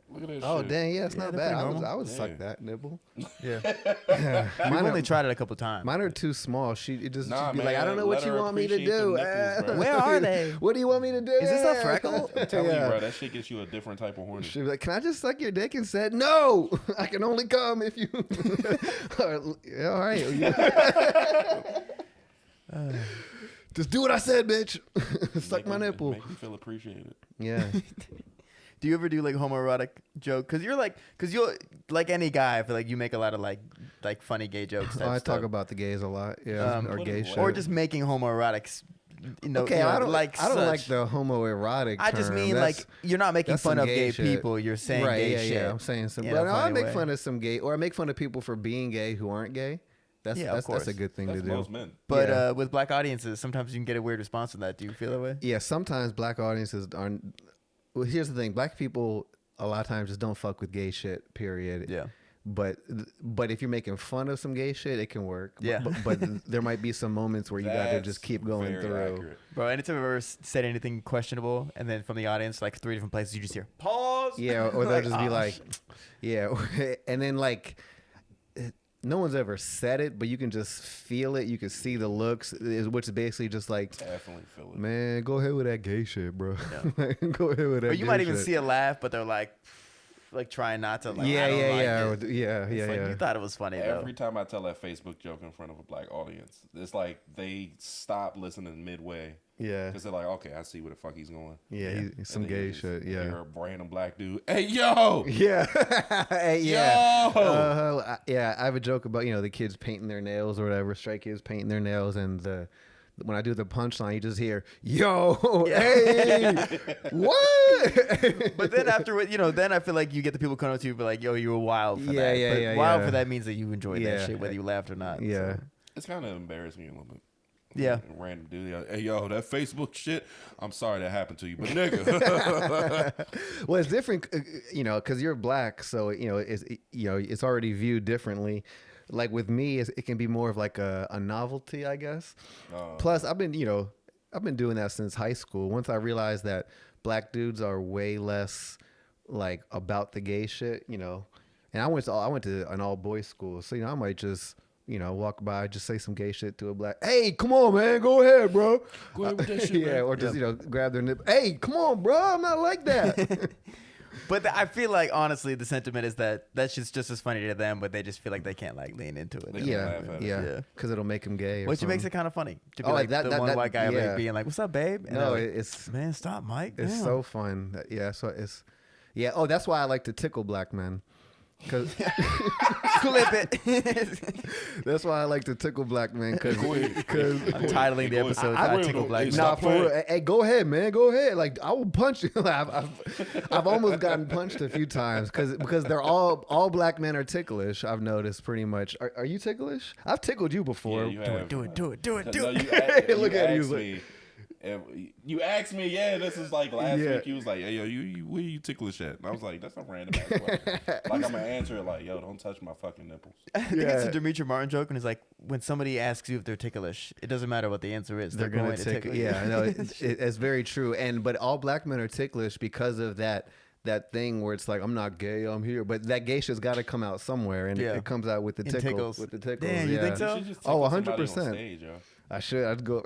Look at that Oh, shit. dang, yeah, it's Yeah, not they're bad. pretty normal. I would Yeah. suck that nipple. Yeah. Mine I've are, only tried it a couple times. mine are too small. She'd be Nah, like, I don't know man, what let you her want me to appreciate do. the nipples, bro. Where are they? What do you want me to do? Is this a freckle? I'm telling Yeah. you, bro, that shit gets you a different type of horny. She'd be like, can I just suck your dick? And said, no, I can only come if you. Yeah, all right. Just do what I said, bitch. Suck my nipple. Make me feel appreciated. Yeah. Do you ever do like homoerotic joke? Because you're like any guy. I feel like you make a lot of like funny gay jokes. Oh, I talk about the gays a lot. Yeah. Or Put gay it shit. away. or just making homoerotics. Okay, I don't like such. the homoerotic. I just term. mean That's- like you're not making that's fun some of gay shit. people. You're saying right, gay yeah, shit. yeah. I'm saying some, in but a no, I funny make way. fun of some gay, or I make fun of people for being gay who aren't gay. That's Yeah, of that's course. a good thing That's to do. most men. But Yeah. with black audiences, sometimes you can get a weird response from that. Do you feel that way? Yeah, sometimes black audiences aren't. Well, here's the thing: black people a lot of times just don't fuck with gay shit. Period. Yeah. But if you're making fun of some gay shit, it can work. Yeah. But there might be some moments where you got to That's just keep going very through. accurate. Bro, anytime I've ever said anything questionable, and then from the audience, like 3 different places, you just hear pause. Yeah, or they'll just be "Oh, like, shit." yeah, and then like. No one's ever said it, but you can just feel it. You can see the looks, which is basically just like, Definitely feel it. man, go ahead with that gay shit, bro. Go ahead with that. Or you gay might even shit. see a laugh, but they're like trying not to. Like, Yeah, I don't like yeah, it. yeah, It's yeah, like, yeah. You thought it was funny Every though. time I tell that Facebook joke in front of a black audience, it's like they stop listening midway Yeah, because they're like, okay, I see where the fuck he's going. yeah, he's some And then gay you just shit. hear Yeah, a random black dude, hey yo, yeah, Hey, yeah. yo. Yeah, I have a joke about the kids painting their nails or whatever, straight kids painting their nails, and when I do the punchline, you just hear "Yo, Yeah. hey, what?" But then after, then I feel like you get the people coming up to you, and be like, "Yo, you were wild for Yeah, that." yeah, But yeah, wild yeah. for that means that you enjoyed Yeah. that shit, whether you laughed or not. Yeah. So. It's kind of embarrassing a little bit. Yeah. Random dude, like, hey yo, that Facebook shit. I'm sorry that happened to you, but nigga. Well, it's different, because you're black, so it's already viewed differently. Like with me, it can be more of like a novelty, I guess. Plus, I've been doing that since high school. Once I realized that black dudes are way less like about the gay shit, and I went to an all boys school, so I might just walk by, just say some gay shit to a black. Hey, come on, man, go ahead, bro. Go ahead with that shit, Yeah, man. or just grab their nip. Hey, come on, bro, I'm not like that. But I feel like honestly, the sentiment is that shit's just as funny to them, but they just feel like they can't like lean into it. They can Yeah, laugh at it. yeah, Yeah. because it'll make him gay. Or Which makes something. it kind of funny to be Oh, like like the that- one that- white guy yeah. like being like, "What's up, babe?" And No, they're like, it's man, stop, Mike. it's Damn. so fun. Yeah, so it's Oh, that's why I like to tickle black men. Cause Clip it. that's why I like to tickle black men. Cause I'm titling the episode I "Tickle Black." Hey, Men." nah, stop for playing. real. Hey, go ahead, man. Go ahead. Like I will punch you. I've almost gotten punched a few times because they're all black men are ticklish. I've noticed pretty much. Are you ticklish? I've tickled you before. Yeah, you have. Do it. No, Do you it. asked, Look you at it, asked he's me, You asked me, this is like last week. You was like, hey, yo, you where you ticklish at? And I was like, that's a random ass question. Like, I'm going to answer it like, yo, don't touch my fucking nipples. I think it's a Demetri Martin joke, and it's like, when somebody asks you if they're ticklish, it doesn't matter what the answer is. They're going to tickle you. Yeah, no, it's very true. But all black men are ticklish because of that thing where it's like, I'm not gay, I'm here. But that gay shit's got to come out somewhere, and it comes out with the tickles. With the tickles. Damn, you think so? You just 100%. I'd go.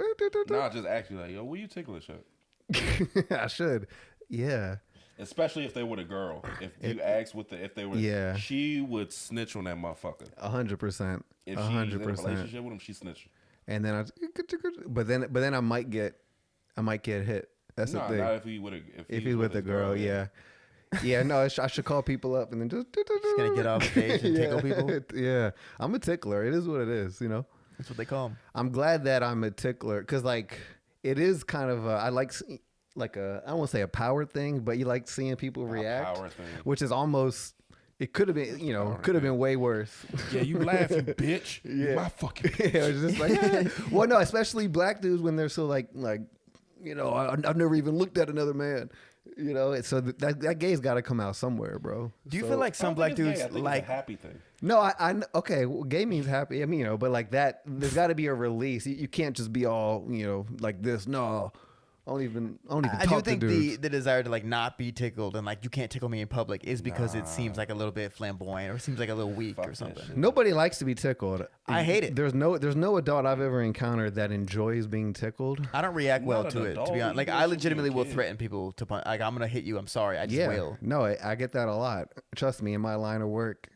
Nah, just ask you like, yo, where you ticklish at? I should. Yeah. Especially if they were a girl. If you ask if they were, she would snitch on that motherfucker. 100%. If she's in a relationship with him, she snitch. And then but then I might get hit. That's the thing. Not if he's with a girl, yeah. Yeah, no, I should call people up and then just gonna get off stage and tickle people. Yeah, I'm a tickler. It is what it is, you know. That's what they call them. I'm glad that I'm a tickler because, like, it is kind of I like I don't want to say a power thing, but you like seeing people react, which is almost. It could have been, could have been way worse. Yeah, you laugh, you bitch. Yeah, my fucking. Yeah, it was just like, well, no, especially black dudes when they're so like, I've never even looked at another man. So that gay's got to come out somewhere, bro. Do you feel like some black dudes like it's a happy thing? No, okay. Well, gay means happy. I mean, but like that, there's got to be a release. You can't just be all, like this. No, I don't even I talk do think to dudes. the desire to like not be tickled and like you can't tickle me in public is because it seems like a little bit flamboyant or seems like a little weak or something. Nobody likes to be tickled. I hate it. There's no adult I've ever encountered that enjoys being tickled. I don't react well to it, to be honest. Like I legitimately will threaten people to punch. Like I'm gonna hit you. I'm sorry. I just will. No, I get that a lot. Trust me, in my line of work.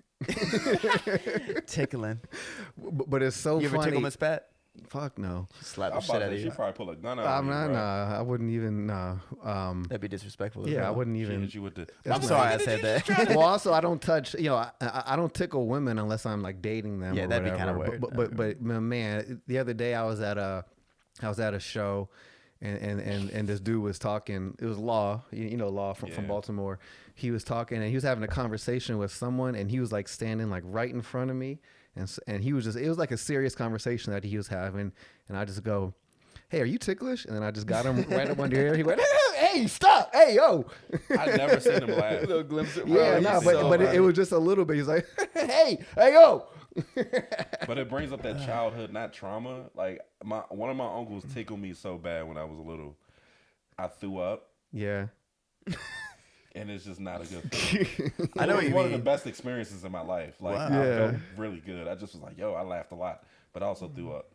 Tickling. But it's so funny. You ever tickle Miss Pat? Fuck no. Slap the shit out of you. She probably pull a gun out. I wouldn't even. That'd be disrespectful. Yeah, I wouldn't even. I'm sorry I said that. Well, also I don't touch. I don't tickle women unless I'm like dating them. Yeah, that'd be kind of weird. But man, the other day I was at a show, and this dude was talking. It was Law, Law from Baltimore. He was talking and he was having a conversation with someone, and he was like standing like right in front of me. And he was it was like a serious conversation that he was having. And I just go, hey, are you ticklish? And then I just got him right up under here. He went, hey, stop. Hey, yo. I've never seen him laugh. A little glimpse of but it was just a little bit. He's like, hey, yo. But it brings up that childhood, not trauma. Like one of my uncles tickled me so bad when I was little. I threw up. Yeah. And it's just not a good feeling. I know what you mean. One of the best experiences in my life. Like, I felt really good. I just was like, yo, I laughed a lot. But I also threw up.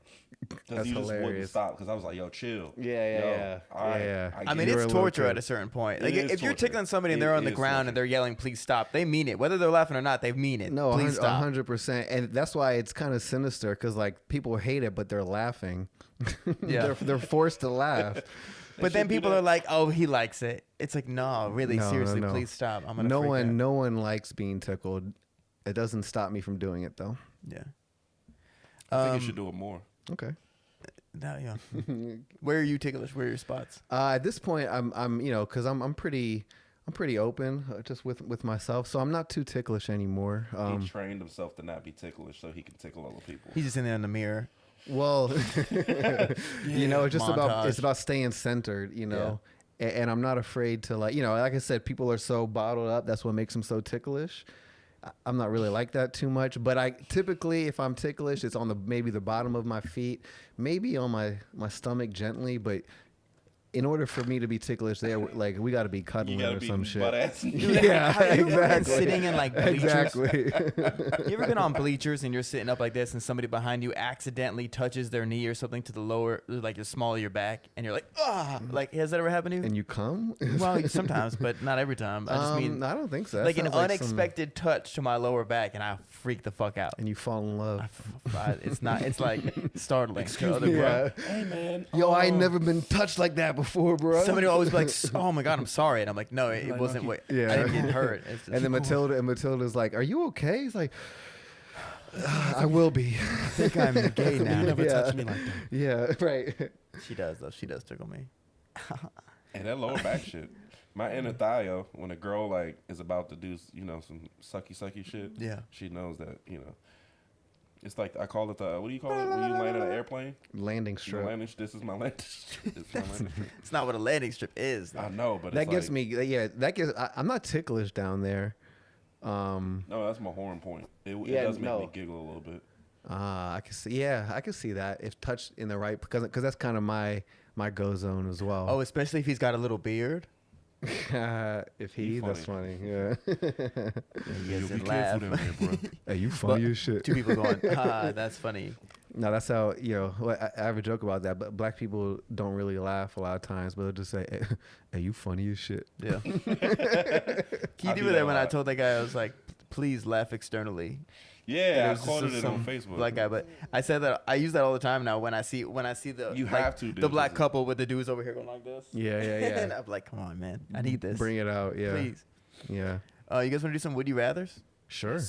Because you just wouldn't stop. Because I was like, yo, chill. Yeah. I mean, it's torture at a certain point. Like, if you're tickling somebody and they're on the ground and they're yelling, please stop, they mean it. Whether they're laughing or not, they mean it. No, please stop. 100%. And that's why it's kind of sinister. Because, like, people hate it, but they're laughing. Yeah. they're forced to laugh. But then people are like, "Oh, he likes it." It's like, no, really, seriously, please stop. I'm gonna. No one likes being tickled. It doesn't stop me from doing it though. Yeah. I think you should do it more. Okay. No, yeah. Where are you ticklish? Where are your spots? At this point, I'm because I'm pretty open just with myself, so I'm not too ticklish anymore. He trained himself to not be ticklish, so he can tickle other people. He's just in there in the mirror. Well, it's about staying centered, and I'm not afraid to like I said, people are so bottled up. That's what makes them so ticklish. I'm not really like that too much, but I typically, if I'm ticklish, it's on maybe the bottom of my feet, maybe on my stomach gently, but in order for me to be ticklish, like we got to be cuddling or some shit. Yeah, exactly. Sitting in like bleachers. Exactly. You ever been on bleachers and you're sitting up like this, and somebody behind you accidentally touches their knee or something to the lower, like the small of your back, and you're like, ah, like has that ever happened to you? And you come? Well, sometimes, but not every time. I just mean, I don't think so. Like an unexpected touch to my lower back, and I freak the fuck out. And you fall in love. It's like startling. Excuse me, bro. Hey man, yo, I ain't never been touched like that before, bro. Somebody will always be like, "Oh my god, I'm sorry," and I'm like, "No, it wasn't. What? Yeah. I didn't get hurt." And then Matilda's like, "Are you okay?" He's like, "I will be." I think I'm gay now. You never touched me like that. Yeah, right. She does though. She does tickle me. And that lower back shit. My inner thigh, when a girl like is about to do some sucky shit. Yeah. She knows that It's like I call it the what do you call it when you land in an airplane? Landing strip. This is my landing. This is my landing. It's not what a landing strip is. I know, but That it's gets like, me. Yeah, that gets. I'm not ticklish down there. No, that's my horn point. It Yeah, does make no. me giggle a little bit. I can see. Yeah, I can see that if touched in the right because that's kind of my go zone as well. Oh, especially if he's got a little beard. If that's funny. Yeah. He Yo, gets be to laugh. careful down there, bro. Hey, you funny as shit. Two people going, that's funny. No, that's how I have a joke about that, but black people don't really laugh a lot of times, but they'll just say, "Hey, you funny as shit." Yeah. Keith, I do you were that there a when I lot. told that guy, I was like, please laugh externally. And Yeah, I was just quoted it some on Facebook. Black guy, but I said that I use that all the time now when I see the You like, have to do the black this. couple with the dudes over here going like this. Yeah, yeah, and yeah. I'm like, come on, man, I need this. Bring it out. Yeah. Please. Yeah. You guys want to do some would you rather's? Sure.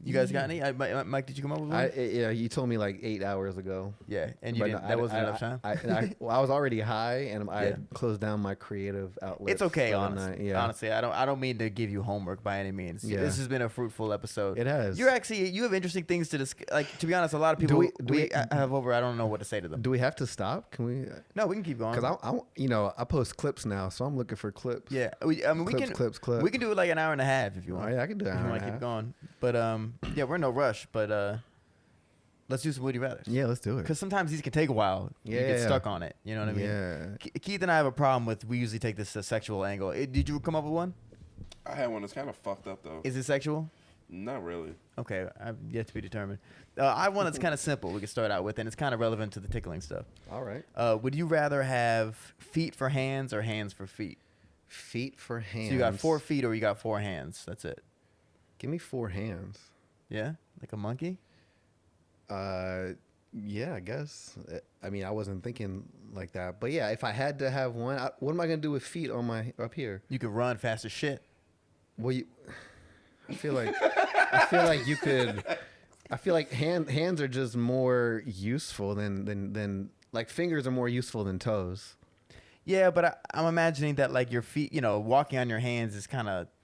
You guys got any? Mike, did you come up with one? Yeah, you told me like 8 hours ago. Yeah, and you But didn't. no, That wasn't enough time. I was already high, and I Yeah. had closed down my creative outlet. It's okay, for the honestly. night. Yeah. Honestly, I don't mean to give you homework by any means. Yeah. This has been a fruitful episode. It has. You have interesting things to discuss. Like, to be honest, a lot of people we- do we- have over. I don't know what to say to them. Do we have to stop? Can we? No, we can keep going. Because I post clips now, so I'm looking for clips. Yeah, we can Clips. we can do it like an hour and a half if you Oh, want. yeah, I can do an If you hour want and to a keep half. going, but yeah, we're in no rush. But let's do some would you rather. Yeah, let's do it. Because sometimes these can take a while. You get Yeah. stuck on it. You know what I mean? Yeah. Keith and I have a problem with. We usually take this sexual angle. Did you come up with one? I had one that's kind of fucked up though. Is it sexual? Not really. Okay, I've yet to be determined. I have one that's kind of simple. We can start out with, and it's kind of relevant to the tickling stuff. All right. Would you rather have feet for hands or hands for feet? Feet for hands. So you got 4 feet or you got 4 hands. That's it. Give me 4 hands. Yeah, like a monkey. Yeah, I guess. I mean, I wasn't thinking like that, but yeah, if I had to have one, what am I gonna do with feet on my up here? You could run fast as shit. Well, I feel like you could. I feel like hands are just more useful than like fingers are more useful than toes. Yeah, but I'm imagining that like your feet, walking on your hands is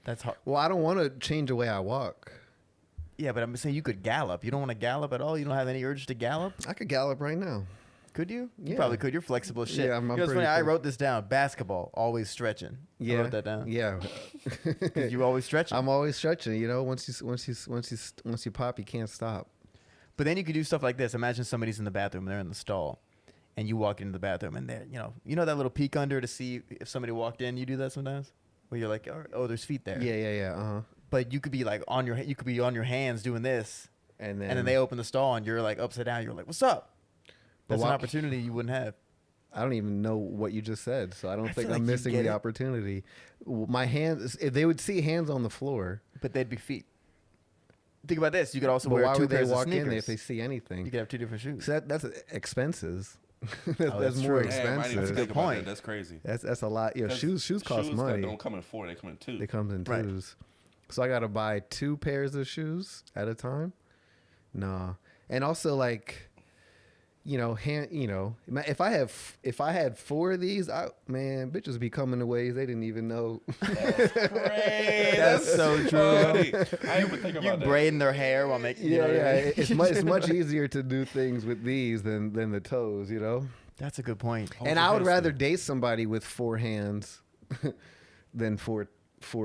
that's hard. Well, I don't want to change the way I walk. Yeah, but I'm saying you could gallop. You don't want to gallop at all. You don't have any urge to gallop. I could gallop right now. Could you? You Yeah. probably could. You're flexible as shit. Yeah, I'm You know what's pretty funny? I cool. wrote this down. Basketball, always stretching. Yeah, I wrote that down. Yeah, 'Cause you always stretching. I'm always stretching. Once you pop, you can't stop. But then you could do stuff like this. Imagine somebody's in the bathroom, they're in the stall, and you walk into the bathroom, and they're, you know that little peek under to see if somebody walked in. You do that sometimes, where you're like, oh, there's feet there. Yeah. But you could be like you could be on your hands doing this, And and then they open the stall, and you're like upside down. You're like, what's up? But That's an why- opportunity you wouldn't have. I don't even know what you just said, so I don't I think feel I'm like you missing get the it. opportunity. My hands, if they would see hands on the floor, But they'd be feet. Think about this. You could also but wear why 2 would they pairs of walk in sneakers. there if they see anything? You could have 2 different shoes. So that's expenses. that's that's more true. Damn, I didn't even expensive. think about point. that. That's crazy. That's a lot. 'Cause Shoes cost that money. don't come in 4, they come in 2. They come in Right. twos. So I gotta buy 2 pairs of shoes at a time. Nah, and also like, if I had 4 of these, bitches be coming in ways they didn't even know. That's so true. I didn't even think You about that. braiding their hair while making. You know what I mean? It's much easier to do things with these than the toes, That's a good point. And I would rather date somebody with 4 hands than 4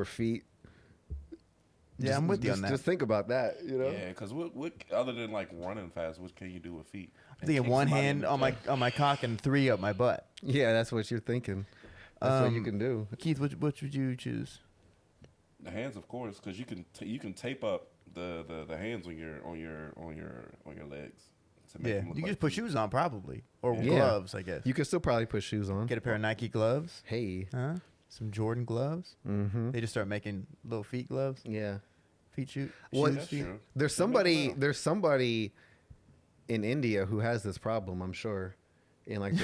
feet. Yeah, I'm with you on that. Just think about that, Yeah, because what other than like running fast, what can you do with feet? I'm thinking Kick 1 somebody hand in on the my cock and 3 up my butt. Yeah, that's what you're thinking. That's what you can do. Keith, which would you choose? The hands, of course, because you can tape up the hands on your legs. To make Yeah, them you look can like just put feet. shoes on probably, or Yeah. gloves, I guess. You can still probably put shoes on. Get a pair of Nike gloves. Hey. Huh? Some Jordan gloves. Mm-hmm. They just start making little feet gloves. Yeah. Feet shoot. What- shoes, That's feet. true. There's somebody in India who has this problem, I'm sure. In like It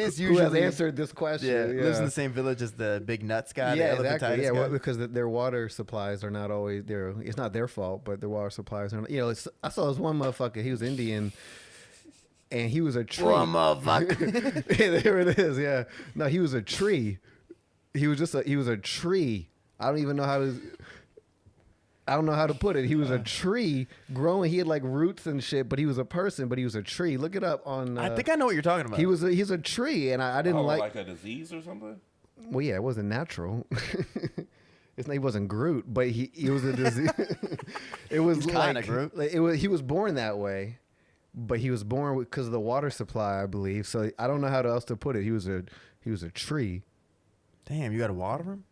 is who has usually answered this question. Yeah, lives in the same village as the big nuts guy. Yeah, the exactly. elephantitis Yeah, guy. well, because their water supplies are not always there. It's not their fault, but their water supplies are. I saw this one motherfucker. He was Indian, and he was a tree. One motherfucker. Yeah, there it is. Yeah, no, he was a tree. He was a tree. I don't even know how to. I don't know how to put it. He was a tree growing. He had like roots and shit, but he was a person, but he was a tree. Look it up on. I think I know what you're talking about. He's a tree, and I didn't like a disease or something. Well, yeah, it wasn't natural. His name wasn't Groot, but he was a disease. It was kind like of Groot. he was born that way, but he was born because of the water supply, I believe. So I don't know how else to put it. He was a tree. Damn, you got to water him?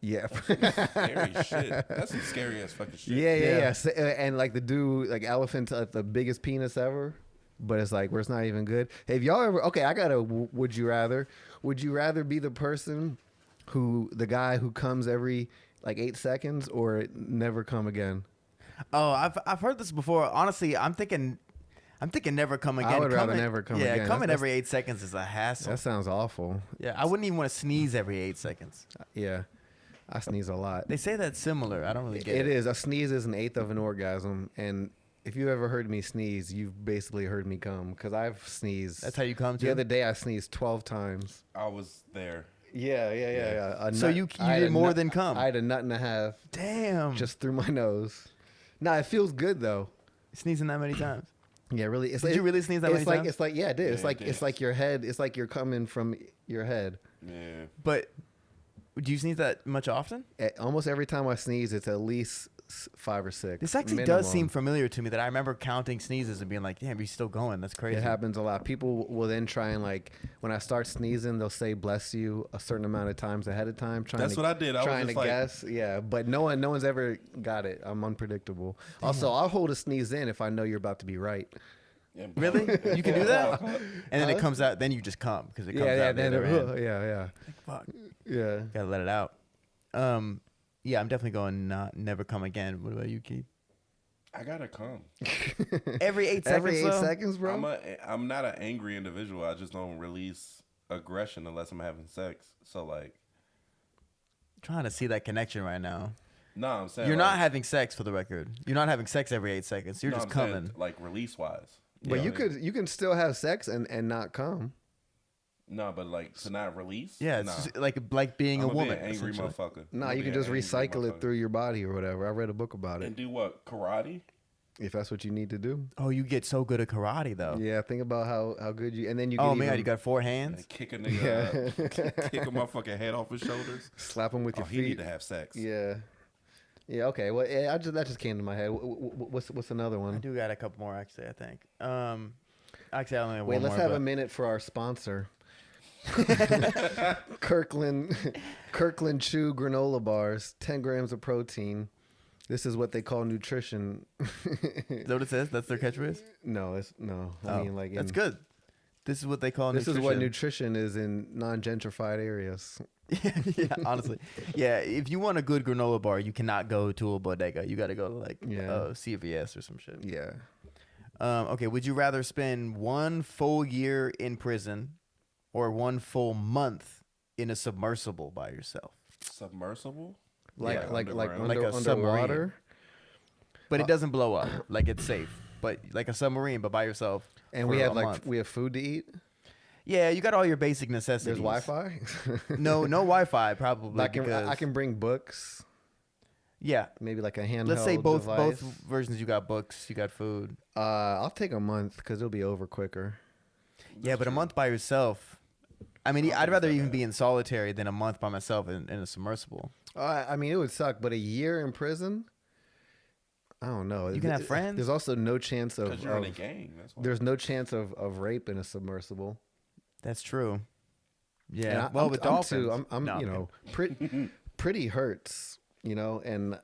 Yeah. Scary shit. That's some scary ass fucking shit. Yeah. So, and like the dude, like elephant, the biggest penis ever, but it's like where it's not even good. Hey, if y'all ever, okay, I got a would you rather? Would you rather be the the guy who comes every like 8 seconds or never come again? Oh, I've heard this before. Honestly, I'm thinking never come again. I would rather never come again. Yeah, coming every 8 seconds is a hassle. That sounds awful. Yeah, I wouldn't even want to sneeze every 8 seconds. Yeah. I sneeze a lot. They say that's similar. I don't really get it. It is. A sneeze is an eighth of an orgasm. And if you ever heard me sneeze, you've basically heard me come. Because I've sneezed. That's how you come too? The other day I sneezed 12 times. I was there. Yeah. So you did more than come? I had a nut and a half. Damn. Just through my nose. Nah, it feels good though. Sneezing that many times? Yeah, really. Did you really sneeze that many times? It's like, yeah, I did. Yeah, It's like your head. It's like you're coming from your head. Yeah. But do you sneeze that much often? Almost every time I sneeze, it's at least 5 or 6. This actually does seem familiar to me, that I remember counting sneezes and being like, damn, you're still going. That's crazy. It happens a lot. People will then try and like, when I start sneezing, they'll say bless you a certain amount of times ahead of time. That's what I did. I was trying just to like, guess. Yeah, but no one's ever got it. I'm unpredictable. Also, I'll hold a sneeze in if I know you're about to be right. Yeah, Really? You can do that? And then it comes out, then you just come because it comes out. Yeah. Fuck. Yeah. Gotta let it out. Yeah, I'm definitely going never come again. What about you, Keith? I gotta come. Every 8 seconds. Every 8 though? seconds, bro. I'm not an angry individual. I just don't release aggression unless I'm having sex. So like, Trying to see that connection right now. no, I'm saying You're like, not having sex, for the record. You're not having sex every 8 seconds. You're no, just I'm saying, coming. like release wise. But you can still have sex and not come. No, but like to not release. Yeah, it's nah. just like being I'm a woman. Be an angry essentially. motherfucker. Nah, I'm you be can an just angry recycle it motherfucker. through your body or whatever. I read a book about And it. do what? Karate? If that's what you need to do. Oh, you get so good at karate though. Yeah, think about how good you and then you can Oh man, even you got 4 hands. And kick a nigga up. Kick a motherfucking head off his shoulders. slap him with Oh, your he feet. need to have sex. Yeah. Yeah, okay. Well, yeah, that just came to my head. What's another I one? do got a couple more actually. I think. Actually, I only have Wait, one let's more. have but- a minute for our sponsor. Kirkland Chew granola bars, 10 grams of protein. This is what they call nutrition. Is that what it says? That's their catchphrase. No. I mean, like that's good. This is what they call. This nutrition. is what nutrition is in non-gentrified areas. Yeah, honestly, yeah. If you want a good granola bar, you cannot go to a bodega. You got to go to like CVS or some shit. Yeah. Okay. Would you rather spend 1 full year in prison or 1 full month in a submersible by yourself? Submersible? Like Yeah, underwater. Like a submarine. But it doesn't blow up. Like it's safe. But like a submarine, but by yourself. And for we a have month. we have food to eat. Yeah, you got all your basic necessities. There's Wi-Fi. No Wi-Fi probably. I can bring books. Yeah. Maybe like a handheld. Let's say both device. versions. You got books, you got food. I'll take a month because it'll be over quicker. Yeah, but a month by yourself. I mean, I'd rather even be in solitary than a month by myself in a submersible. I mean, it would suck, but a year in prison. I don't know. You can have friends. There's also no chance of. Because you're in a gang. That's why. There's no chance of rape in a submersible. That's true. And Yeah. I'm with too- dolphins. I'm No, you know, pretty hurts, you know, and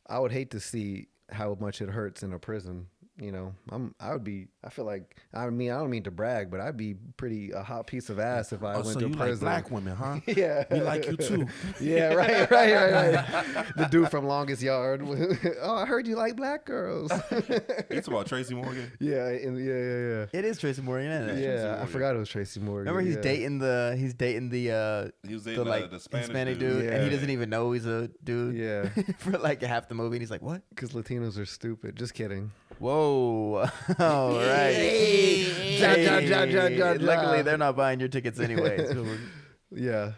I would hate to see how much it hurts in a prison. You know, I feel like, I mean, I don't mean to brag, but I'd be pretty a hot piece of ass if I went so to you prison. like black women, huh? Yeah. We like you too. Yeah, right. The dude from Longest Yard. Oh, I heard you like black girls. You talking about Tracy Morgan? Yeah. It is Tracy Morgan, isn't it? Yeah, I Morgan. forgot it was Tracy Morgan. Remember, he's yeah. dating the He was dating the Spanish Hispanic dude. dude, and Yeah. he doesn't even know he's a dude. Yeah, For like half the movie, and he's like, "What? because Latinos are stupid. Just kidding. Whoa! All right. Ja. Luckily, they're not buying your tickets anyway. So Yeah,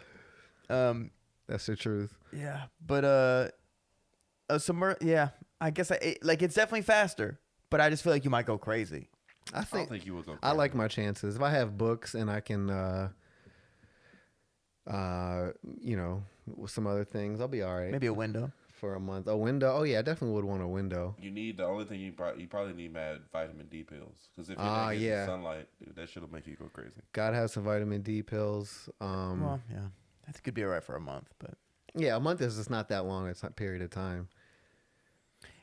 we're- that's the truth. yeah, but Yeah, I guess it's definitely faster, but I just feel like you might go crazy. I I don't think you would go. I like my chances. If I have books and I can, with some other things, I'll be all right. Maybe a window. For a month. A window? Oh, yeah, I definitely would want a window. You need the only thing you probably need mad vitamin D pills because if you're not getting sunlight, dude, that shit'll make you go crazy. Gotta have some vitamin D pills. Well, yeah, that could be all right for a month, but yeah, a month is just not that long. It's not a period of time.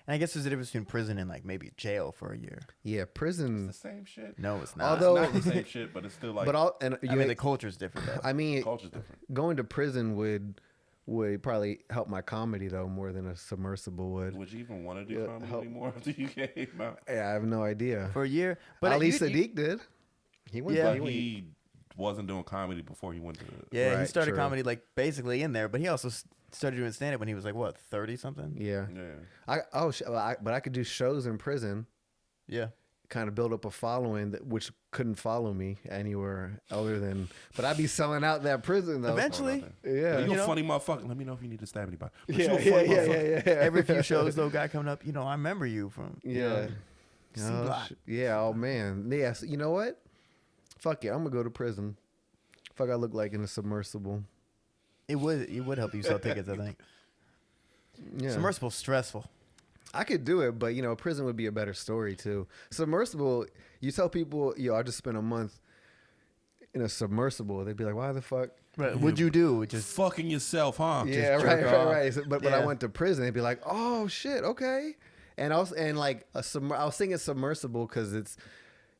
and I guess there's a difference between prison and like maybe jail for a year. Yeah, prison. It's the same shit. No, it's not. Although It's not the same shit, but it's still like. I mean, the culture's different. Though. I mean, culture's different. going to prison would probably help my comedy though more than a submersible would. Would you even want to do comedy anymore after you came out? Yeah, I have no idea. For a year, but Ali Sadiq did. He went. Yeah. He wasn't doing comedy before he went to. Yeah, he Right, started true. comedy like basically in there, but he also started doing stand up when he was like what 30 something. Yeah. Yeah. But I could do shows in prison. Yeah. Kind of build up a following which couldn't follow me anywhere other than. But I'd be selling out that prison though. Eventually. Yeah. You You a know? funny motherfucker. Let me know if you need to stab anybody. But Yeah, you a funny yeah, motherfucker. yeah. Every few shows though, guy coming up, I remember you from. Yeah. C-block. Yeah. Oh man. Yeah. So, you know what? Fuck it. I'm gonna go to prison. Fuck, I look like in a submersible. It would help you sell tickets, I think. Yeah. Submersible's stressful. I could do it, but prison would be a better story too. Submersible, you tell people, I just spent a month in a submersible. They'd be like, why the fuck? Right. What'd you do? Just Fucking yourself, huh? Yeah, jerk off. right. So, but I Yeah. went to prison. They'd be like, oh shit, okay. And I was thinking submersible because it's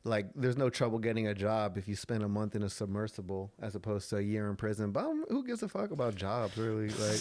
like there's no trouble getting a job if you spend a month in a submersible as opposed to a year in prison. But who gives a fuck about jobs, really? Like,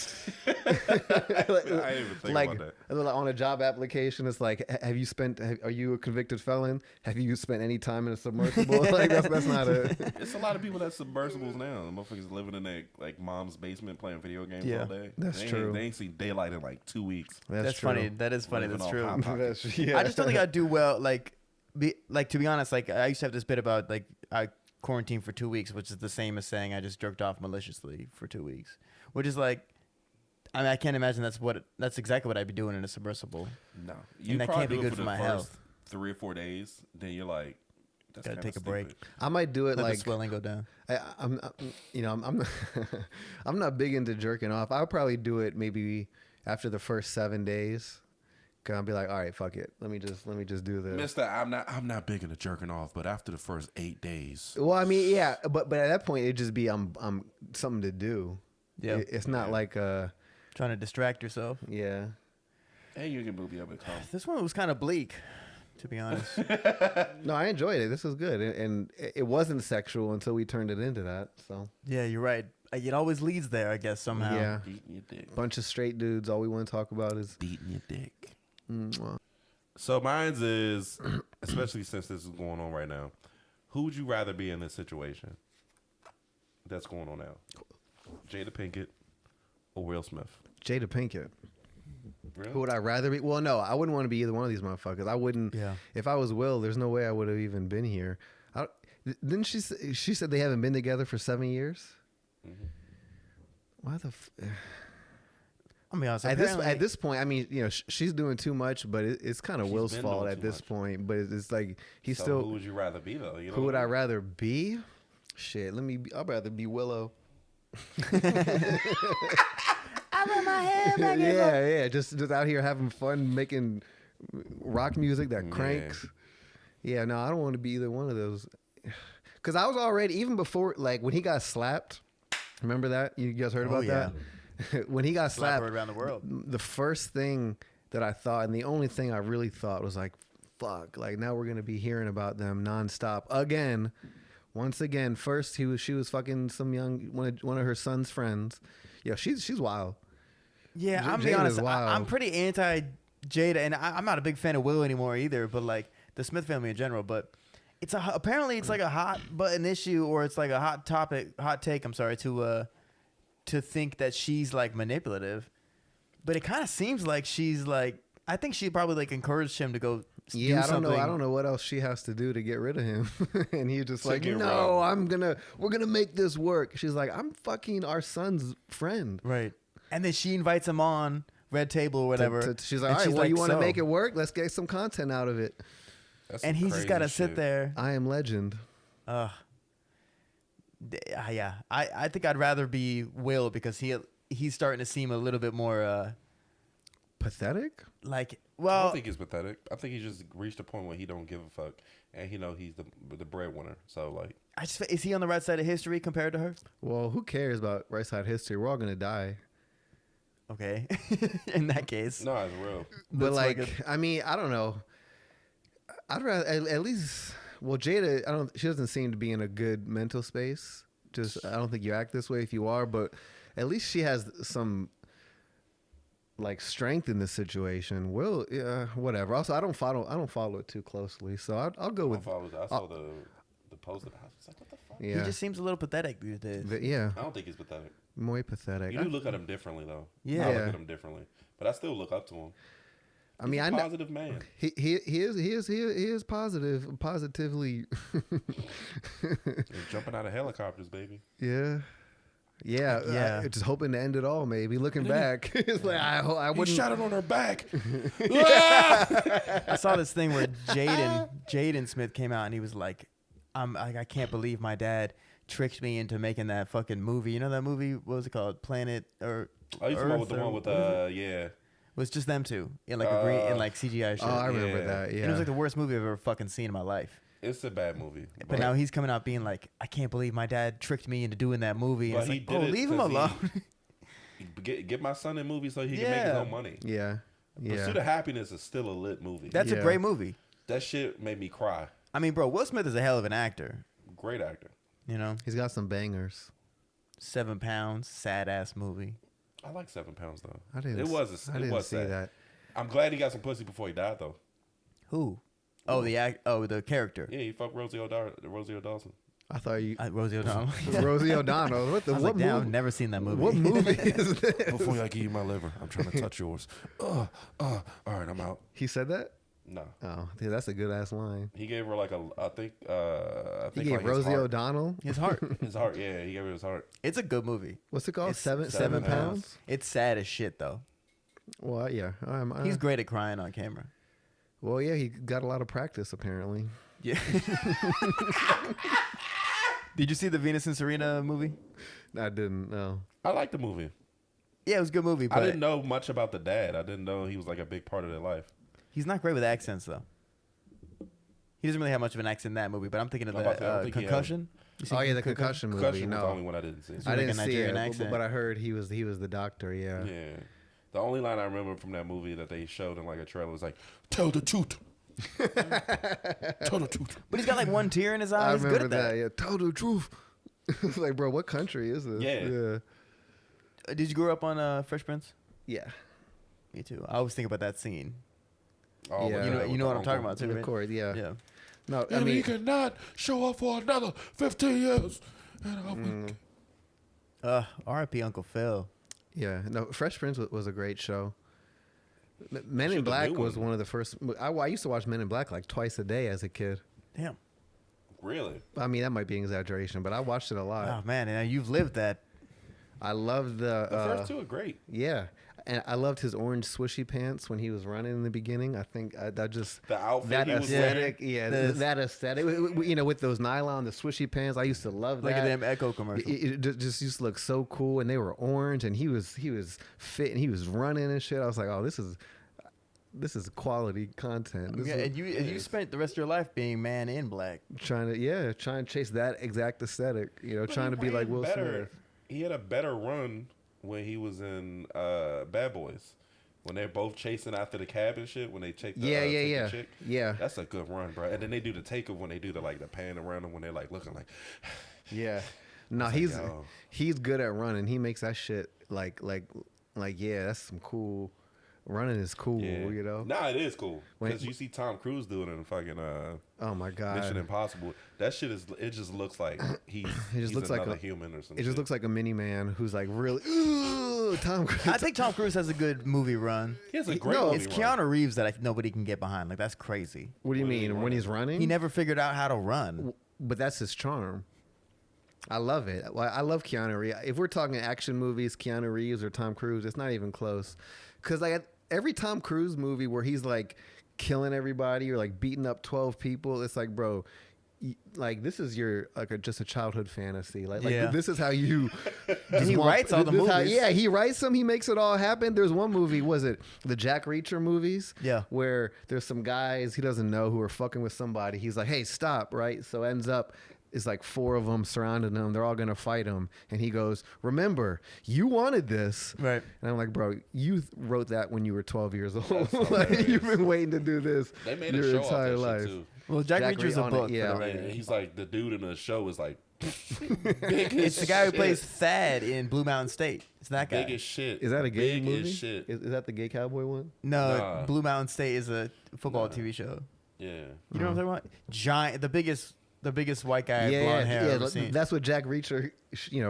I didn't even think about that. On a job application, it's like, are you a convicted felon? Have you spent any time in a submersible? Like, that's not a. It's a lot of people that submersibles now. The motherfuckers living in their like mom's basement playing video games all day. That's true. They ain't seen daylight in like 2 weeks. that's true. funny. That is funny. Living That's off true. Hot Pockets. I just don't think I'd do well. To be honest, like I used to have this bit about like I quarantined for 2 weeks, which is the same as saying I just jerked off maliciously for 2 weeks, which is like, I mean, I can't imagine that's exactly what I'd be doing in a submersible. No, And that probably can't be do it good for for the my first health. 3 or 4 days. Then you're like, that's Gotta kinda take a break. stupid. I might do it Let like the swelling go down. I'm I'm not big into jerking off. I'll probably do it maybe after the first 7 days. Cause I'll be like, all right, fuck it. Let me just do this. Mister, I'm not big into jerking off, but after the first 8 days, Well, I mean, yeah, but at that point it'd just be I'm something to do. Yeah. It's not like Trying to distract yourself. yeah. and you can be able to come. This one was kind of bleak, to be honest. No, I enjoyed it. This was good, and it wasn't sexual until we turned it into that. So Yeah, you're right. It always leads there, I guess, somehow. yeah, Beating your dick. bunch of straight dudes. All we want to talk about is. Beating your dick. Mwah. So mine's is, especially since this is going on right now, who would you rather be in this situation that's going on now? Jada Pinkett or Will Smith? Jada Pinkett. Really? Who would I rather be? Well, no, I wouldn't want to be either one of these motherfuckers. I wouldn't. Yeah. If I was Will, there's no way I would have even been here. Didn't she? She said they haven't been together for 7 years. Mhm. Why the? I'll be honest. At this point, I mean, she's doing too much, but it's kind of She's Will's been fault doing at too this much. point. But it's like he's So still. who would you rather be though? You know Who would what I mean? rather be? Shit, I'd rather be Willow. I let my hair back in. Yeah, just out here having fun making rock music that cranks. Yeah, no, I don't want to be either one of those. Because I was already, even before, like when he got slapped. Remember that? You guys heard about that? When he got Slap slapped, her around the world. the first thing that I thought, and the only thing I really thought was like, fuck, like now we're gonna be hearing about them nonstop again. Once again, first she was fucking some one of her son's friends. Yeah, she's wild. Yeah, I'm Jada be honest. is wild. I'm pretty anti Jada, and I'm not a big fan of Will anymore either. But like the Smith family in general. But apparently it's like a hot button issue, or it's like a hot take. I'm sorry to think that she's like manipulative. But it kind of seems like she's like. I think she probably like encouraged him to go. Yeah, do I don't something. know. I don't know what else she has to do to get rid of him. And he just To like, get no, rid we're gonna make this work. She's like, I'm fucking our son's friend. Right. And then she invites him on Red Table or whatever. She's like, And all right, she's well, you like, want to so. make it work? Let's get some content out of it. That's And some he's just got to crazy sit shit. there. I am legend. Yeah. I think I'd rather be Will because he's starting to seem a little bit more Pathetic? like, I well, don't think he's pathetic. I think he just reached a point where he don't give a fuck, and he know he's the breadwinner. So like, is he on the right side of history compared to her? Well, who cares about right side history? We're all going to die. Okay. In that case. no, it's real. But That's like, fucking- I mean, I don't know. I'd rather at least. Well, Jada, she doesn't seem to be in a good mental space. Just, I don't think you act this way if you are, but at least she has some like strength in this situation. Will, yeah, whatever. Also, I don't follow it too closely, so I'll go with. I saw the post of the house. I was like, what the fuck? Yeah, He just seems a little pathetic these days. yeah, I don't think he's pathetic. muy pathetic. You do look at him differently though. Yeah. I look at him differently, but I still look up to him. I mean, He's I a know positive man. he is positively. He's jumping out of helicopters, baby. Yeah. Yeah, Yeah. just hoping to end it all. Maybe looking back, it's like I He wouldn't. shot it on her back. I saw this thing where Jaden Smith came out and he was like, I can't believe my dad tricked me into making that fucking movie. You know that movie? What was it called? Planet or Oh, you talking about with the Earth or one with what is it? yeah. It was just them two in like a green in like CGI shit. Oh, I remember Yeah. that. And Yeah, it was like the worst movie I've ever fucking seen in my life. It's a bad movie. But now he's coming out being like, I can't believe my dad tricked me into doing that movie. And But it's he like, did oh, it leave him 'cause alone. get my son in movies so he can make his Yeah. own money. yeah, Pursuit of Happiness is still a lit movie. That's a Yeah. great movie. That shit made me cry. I mean, bro, Will Smith is a hell of an actor. Great actor. You know, He's got some bangers. 7 Pounds, sad ass movie. I like 7 Pounds though. I didn't. It was I didn't was see sad. that. I'm glad he got some pussy before he died though. Who? Oh, the character. Yeah, he fucked Rosie O'Dawson. I thought you Rosie O'Donnell. Rosie O'Donnell. What the I was what like, damn, movie? I've never seen that movie. What movie is this? Before I give you my liver, I'm trying to touch yours. All right, I'm out. He said that. No, Oh, yeah, that's a good ass line. he gave her like I think He gave like his Rosie heart. O'Donnell. His heart. His heart, yeah, he gave her his heart. It's a good movie. What's it called? It's Seven 7 pounds. It's sad as shit though. Well, yeah. He's great at crying on camera. Well, yeah. He got a lot of practice apparently. Yeah. Did you see the Venus and Serena movie? I didn't know. I like the movie. Yeah, it was a good movie, I but didn't know much about the dad. I didn't know he was like a big part of their life. he's not great with accents though. He doesn't really have much of an accent in that movie, but I'm thinking of I'm about to say, I don't the think he Concussion. You seen Oh yeah, the concussion movie. Concussion was the No, only one I didn't see. It's I like didn't a see Nigerian it, accent. but I heard he was the doctor. Yeah. Yeah. The only line I remember from that movie that they showed in like a trailer was like, "Tell the truth." Tell the truth. But he's got like one tear in his eye. I He's good remember at that. that. Yeah, tell the truth. It's like, bro, what country is this? Yeah. Did you grow up on Fresh Prince? Yeah. Me too. I always think about that scene. Oh, Yeah. with You know what I'm talking uncle. about too, Of right? course. Yeah. Yeah. No, I And he mean, cannot show up for another 15 years. And R.I.P. Uncle Phil. yeah. No, Fresh Prince was a great show. Men Shit, in the Black new was one. one of the first. I used to watch Men in Black like twice a day as a kid. Damn. Really? I mean, that might be an exaggeration, but I watched it a lot. Oh man, and you've lived that. I loved the. The first two are great. Yeah, and I loved his orange swishy pants when he was running in the beginning. I think that just The outfit that he was wearing. aesthetic, yeah, that aesthetic. You know, with those nylon, the swishy pants. I used to love Like that. a damn Echo commercial. It just used to look so cool, and they were orange, and he was fit, and he was running and shit. I was like, oh, this is quality content. This Yeah, is and you spent the rest of your life being Man in Black. trying to chase that exact aesthetic. You know, But trying he to be like ran Will better. Smith. He had a better run when he was in Bad Boys. When they're both chasing after the cab and shit. When they take the, take the chick. Yeah. That's a good run, bro. And then they do the take of when they do the pan around them when they're like looking like. Yeah. No, It's like, yo. he's good at running. He makes that shit like yeah, that's some cool. Running is cool, Yeah. you know. Nah, it is cool When- because you see Tom Cruise doing it in fucking Oh my god. Mission Impossible. That shit is. It just looks like he's. just looks like another a- human or something. It just looks like a mini man who's like really ooh, Tom Cruise. I think Tom Cruise has a good movie run. He has a great. no, movie It's run. Keanu Reeves that nobody can get behind. Like that's crazy. What do you What is he mean when running? he's running? He never figured out how to run. But that's his charm. I love it. Well, I love Keanu Reeves. If we're talking action movies, Keanu Reeves or Tom Cruise, it's not even close. Because like every Tom Cruise movie where he's like killing everybody or like beating up 12 people, it's like, bro, like this is your like just a childhood fantasy. Like this is how you. And he writes all the movies. He writes them. He makes it all happen. There's one movie, was it the Jack Reacher movies? Yeah, where there's some guys he doesn't know who are fucking with somebody. He's like, hey, stop, right? So ends up. It's like 4 of them surrounding him. They're all going to fight him. And he goes, remember, you wanted this. Right. And I'm like, bro, you wrote that when you were 12 years old. Like, you've been waiting to do this They made your a show entire off that life. shit too. Well, Jack Reacher's a book. Yeah. For the record. He's like the dude in the show is like big It's the guy who shit. plays Thad in Blue Mountain State. It's that guy. Big as shit. Is that a gay Big movie? as shit. Is that the gay cowboy one? No, Nah. Blue Mountain State is a football Nah. TV show. Yeah. You know what I'm talking about? Giant, the biggest white guy, blonde hair I've ever seen. That's what Jack Reacher,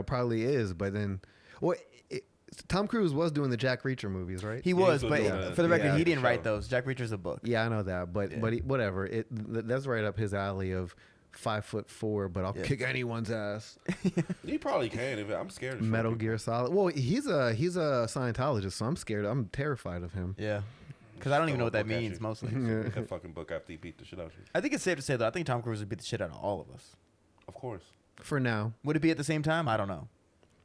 probably is. But then, well, Tom Cruise was doing the Jack Reacher movies, right? He Yeah, was, he's but been doing for the that. record, Yeah, he didn't show. write those. Jack Reacher's a book. Yeah, I know that, but Yeah. whatever. That's right up his alley of 5'4", but I'll Yeah. kick anyone's ass. He probably can. I'm scared of Metal short Gear Solid. Well, he's a Scientologist, so I'm scared. I'm terrified of him. Yeah, because I don't even know what that Look at means you. mostly. people. Read that fucking book after he beat the shit out of you. I think it's safe to say though. I think Tom Cruise would beat the shit out of all of us. Of course. For now. Would it be at the same time? I don't know.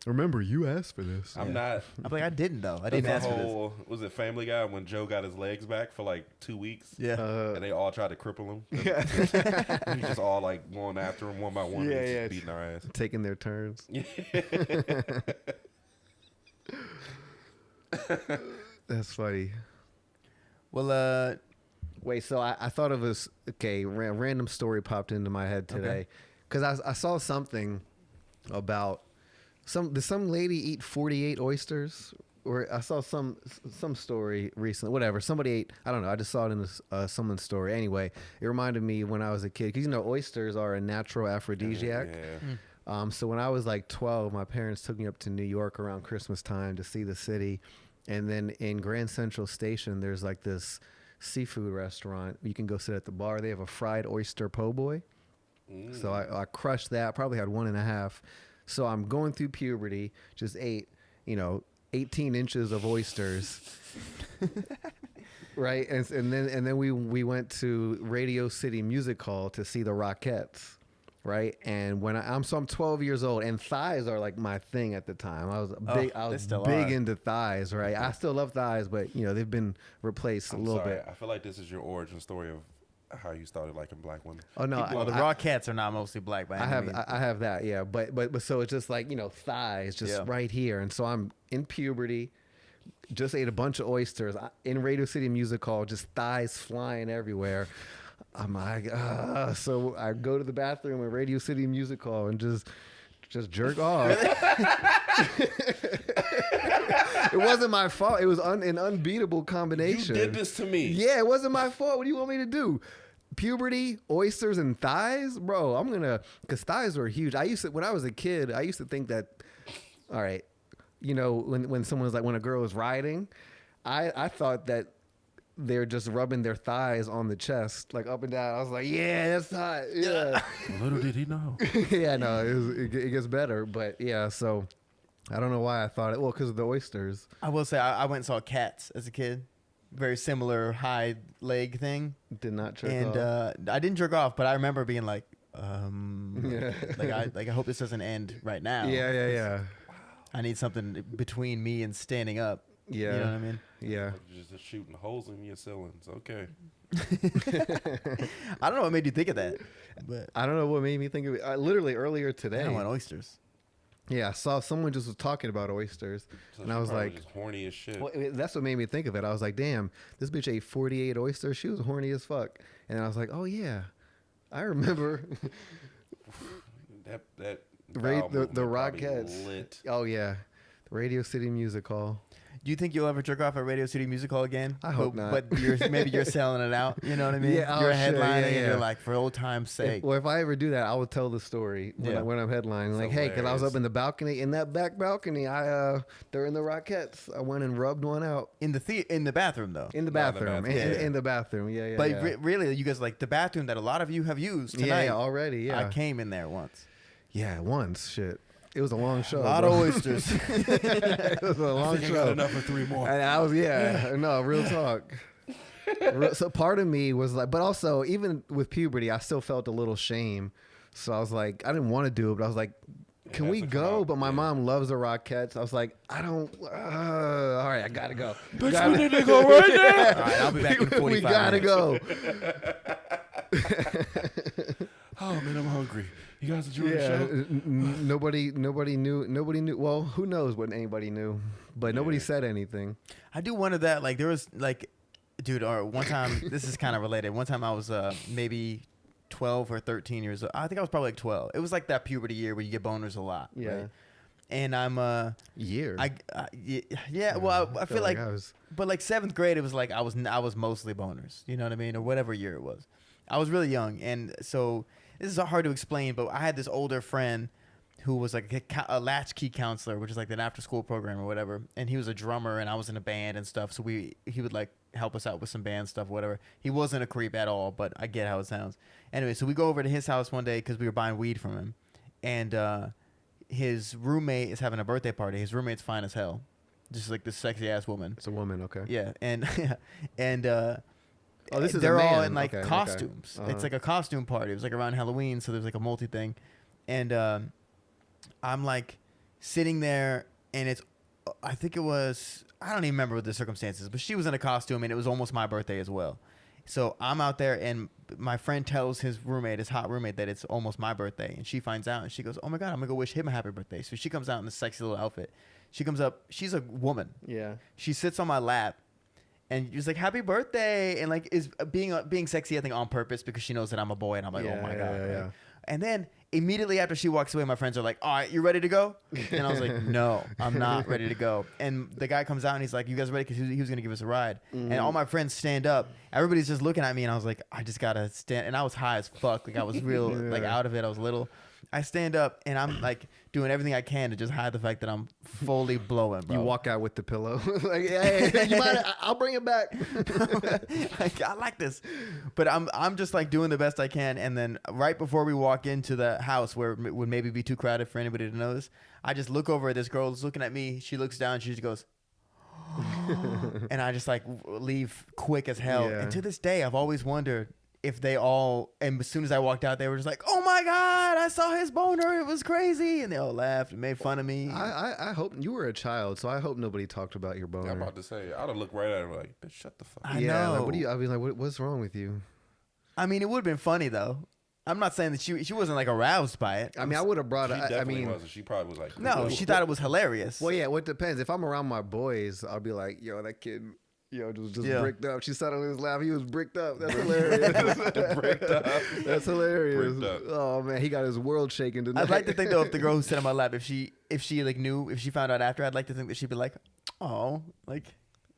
Remember, you asked for this. I'm Yeah. not. I'm like, I didn't though. I didn't That's ask the for this. whole. Was it Family Guy when Joe got his legs back for like 2 weeks? Yeah. And they all tried to cripple him. He just all like going after him one by one. Yeah, and yeah. just beating our ass. Taking their turns. That's funny. Well, Wait, so I thought of this. Okay, random story popped into my head today because I saw something about did some lady eat 48 oysters, or I saw some story recently. Whatever, somebody ate. I don't know. I just saw it in someone's story. Anyway, it reminded me when I was a kid because oysters are a natural aphrodisiac. Yeah. So when I was like 12, my parents took me up to New York around Christmas time to see the city, and then in Grand Central Station, there's like this seafood restaurant. You can go sit at the bar. They have a fried oyster po' boy. So I crushed that. Probably had 1.5. So I'm going through puberty. Just ate, 18 inches of oysters. Right, and then we went to Radio City Music Hall to see the Rockettes. Right, and when I'm 12 years old, and thighs are like my thing at the time. I was big into thighs. Right, I still love thighs, but they've been replaced a little bit. I feel like this is your origin story of how you started liking black women. Oh no, well, the Rockettes are not mostly black by any means. I have that, yeah. But so it's just like thighs, just right here, and so I'm in puberty. Just ate a bunch of oysters in Radio City Music Hall, just thighs flying everywhere. I'm like, so I go to the bathroom at Radio City Music Hall and just jerk off. It wasn't my fault. It was an unbeatable combination. You did this to me. Yeah, it wasn't my fault. What do you want me to do? Puberty, oysters, and thighs, bro. Because thighs were huge. When I was a kid, I used to think that. All right, when someone's like, when a girl is riding, I thought that they're just rubbing their thighs on the chest, like up and down. I was like, yeah, that's hot. Yeah. Little did he know. Yeah, no, it gets better. But yeah, so I don't know why I thought it. Well, because of the oysters. I will say I went and saw Cats as a kid. Very similar high leg thing. Did not jerk and off. I didn't jerk off, but I remember being like, I hope this doesn't end right now. Yeah. I need something between me and standing up. Yeah. You know what I mean? Yeah. Like you're just shooting holes in your ceilings. Okay. I don't know what made you think of that, but I don't know what made me think of it. Literally earlier today. I want oysters. Yeah, I saw someone just was talking about oysters, So and she I was probably like, just horny as shit. well, that's what made me think of it. I was like, damn, this bitch ate 48 oysters. She was horny as fuck. And I was like, oh yeah, I remember. that the bowel movement probably Rockettes. lit. Oh yeah, the Radio City Music Hall. Do you think you'll ever jerk off at Radio City Music Hall again? I hope not. But maybe you're selling it out. You know what I mean? Yeah, you're oh, shit, headlining yeah, and yeah. you're like, for old time's sake. If I ever do that, I will tell the story when I'm headlining. Like, hey, because I was up in the balcony, in that back balcony, during the Rockettes, I went and rubbed one out. in the bathroom, though. In the Not in the bathroom. bathroom. In the bathroom, yeah. But really, you guys like the bathroom that a lot of you have used tonight. Yeah, already, yeah. I came in there once. Yeah, once. Shit. It was a long show. A lot bro. of oysters. It was a long I got show. enough for 3 more. And I was, no, real talk. So part of me was like, but also even with puberty, I still felt a little shame. So I was like, I didn't want to do it, but I was like, can we go? But my mom loves the Rockettes. I was like, I don't. All right, I gotta go. Bitch, we need to go right now. All right, I'll be back in 45 We gotta minutes. go. Oh man, I'm hungry. You guys enjoying the Yeah, show? nobody knew. Well, who knows what anybody knew, but nobody said anything. I do wonder that, like, there was, like, dude, or one time, this is kind of related. One time I was maybe 12 or 13 years old. I think I was probably like 12. It was like that puberty year where you get boners a lot. Yeah. Right? And I'm, Year. yeah, well, I feel like, I was. but like 7th grade, it was like I was mostly boners. You know what I mean? Or whatever year it was. I was really young. And so this is hard to explain, but I had this older friend who was like a latchkey counselor, which is like an after school program or whatever. And he was a drummer and I was in a band and stuff. So he would like help us out with some band stuff, whatever. He wasn't a creep at all, but I get how it sounds. Anyway, so we go over to his house one day because we were buying weed from him. And his roommate is having a birthday party. His roommate's fine as hell. Just like this sexy ass woman. It's a woman, okay. Yeah. And, Oh, this is a they're all man. in like Okay, okay. costumes. Uh-huh. It's like a costume party. It was like around Halloween, so there's like a multi thing. And I'm like sitting there, and I think it was, I don't even remember the circumstances, but she was in a costume, and it was almost my birthday as well. So I'm out there, and my friend tells his hot roommate, that it's almost my birthday, and she finds out, and she goes, "Oh my god, I'm gonna go wish him a happy birthday." So she comes out in this sexy little outfit. She comes up. She's a woman. Yeah. She sits on my lap. And she's like, "Happy birthday," and like is being sexy, I think, on purpose because she knows that I'm a boy, and I'm like, Yeah, "Oh my god!" yeah, yeah. And then immediately after she walks away, my friends are like, "All right, you ready to go?" And I was like, "No, I'm not ready to go." And the guy comes out and he's like, "You guys ready?" Because he was gonna give us a ride. And all my friends stand up. Everybody's just looking at me, and I was like, "I just gotta stand." And I was high as fuck, like I was real, like out of it. I was little. I stand up and I'm like doing everything I can to just hide the fact that I'm fully blowing, bro. You walk out with the pillow. Like, hey, you mind? I'll bring it back. Like, I like this, but I'm just like doing the best I can. And then right before we walk into the house where it would maybe be too crowded for anybody to notice, I just look over at this girl who's looking at me. She looks down. She just goes, and I just like leave quick as hell. Yeah. And to this day, I've always wondered if they all, and as soon as I walked out, they were just like, "Oh my god, I saw his boner. It was crazy," and they all laughed and made fun of me. I hope you were a child, so I hope nobody talked about your boner. I'm about to say, I'd have looked right at her like, "Bitch, shut the fuck up." I Yeah, know. like, what do you? I'd be like, what's wrong with you? I mean, it would have been funny though. I'm not saying that she wasn't like aroused by it. I mean, I would have brought. She I definitely mean, wasn't. She probably was like, No, she thought it was hilarious. well, yeah. What depends. If I'm around my boys, I'll be like, yo, that kid. Yo, just Yeah. bricked up. She sat on his lap. He was bricked up. That's hilarious. bricked up. That's hilarious. Bricked up. Oh man, he got his world shaken tonight. I'd like to think though, if the girl who sat on my lap, if she like knew, if she found out after, I'd like to think that she'd be like, "Oh, like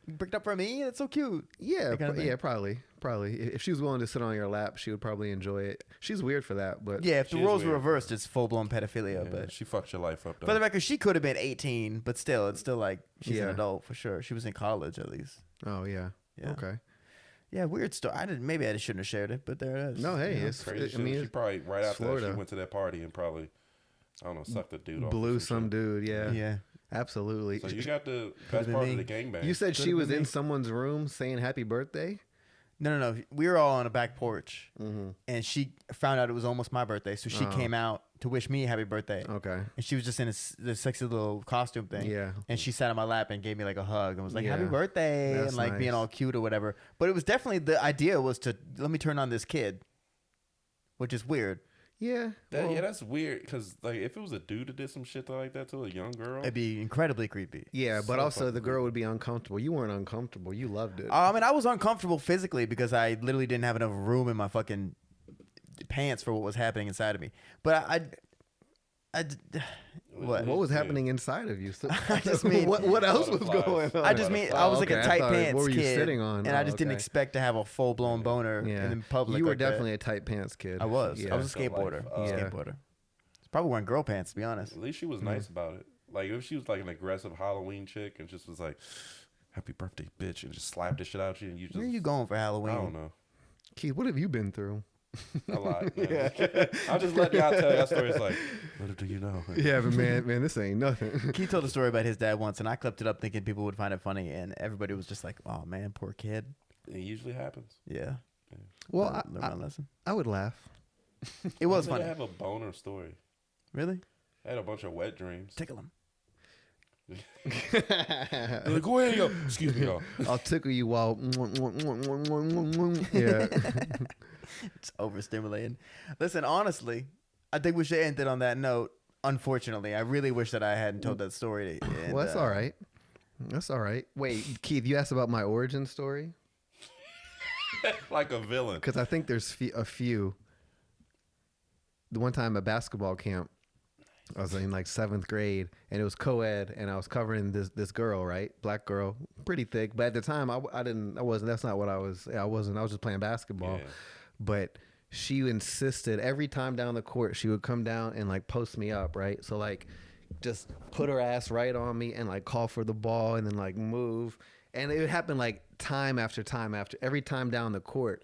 you bricked up for me? That's so cute." yeah, that kind of thing. yeah, probably. If she was willing to sit on your lap, she would probably enjoy it. She's weird for that, but Yeah, if the She is roles were weird. reversed, it's full blown pedophilia. Yeah, But she fucked your life up. Though. for the record, she could have been 18, but still, it's still like she's an Yeah. adult for sure. She was in college at least. oh yeah, Yeah. okay. Yeah, weird story. Maybe I just shouldn't have shared it, but there it is. No, hey, You know? it's Crazy I shit. mean, She probably right after that, Florida. she went to that party and probably, I don't know, sucked the dude off. or blew some shit. dude. Yeah, Yeah. absolutely. So you got the Could've best been part me. of the gangbang. You said she Could've was been in me. someone's room saying happy birthday. No. We were all on a back porch, Mm-hmm. and she found out it was almost my birthday, so she Oh. came out to wish me a happy birthday. Okay. And she was just in this sexy little costume thing. Yeah. And she sat on my lap and gave me like a hug and was like, "Happy Yeah. birthday," That's and like being nice. all cute or whatever. But it was definitely, the idea was to let me turn on this kid, which is weird. Yeah. Yeah, that's weird because like if it was a dude that did some shit like that to a young girl, It'd be incredibly creepy. Yeah, but So also the fucking girl weird. would be uncomfortable. You weren't uncomfortable. You loved it. I mean, I was uncomfortable physically because I literally didn't have enough room in my fucking pants for what was happening inside of me. But what? What was happening inside of you? So, I just mean- what else was Butterflies. going on? I just mean I was like okay, a I tight thought, pants what were you kid, sitting on? and I Oh, just didn't okay. expect to have a full blown boner Yeah, in public. you were like that. definitely a tight pants kid. I was. Yeah. I was a So, like, skateboarder. Yeah. Skateboarder. It's probably wearing girl pants, to be honest. at least she was nice about it. Like if she was like an aggressive Halloween chick and just was like, "Happy birthday, bitch," and just slapped the shit out you, and you just Where are you going for Halloween? I don't know. Keith, what have you been through? A lot. Man. I'll just let y'all tell y'all stories like, little do you know. Yeah, but man, this ain't nothing. He told a story about his dad once, and I clipped it up thinking people would find it funny, and everybody was just like, "Oh man, poor kid." It usually happens. Yeah. Well, learn my lesson. I would laugh. It was I funny. have a boner story. Really? I had a bunch of wet dreams. Tickle him. Like, go ahead, yo. Excuse me, y'all. I'll tickle you while. Yeah. It's overstimulating. Listen, honestly, I think we should end it on that note. Unfortunately, I really wish that I hadn't told that story. And, Well, that's all right. That's all right. Wait, Keith, you asked about my origin story? Like a villain. Because I think there's a few. The one time at basketball camp, I was in like 7th grade, and it was co-ed, and I was covering this girl, right, black girl, pretty thick. But at the time, I wasn't. That's not what I was. I wasn't. I was just playing basketball. Yeah. But she insisted every time down the court, she would come down and like post me up, right? So like, just put her ass right on me and like call for the ball and then like move, and it would happen like time after time after every time down the court.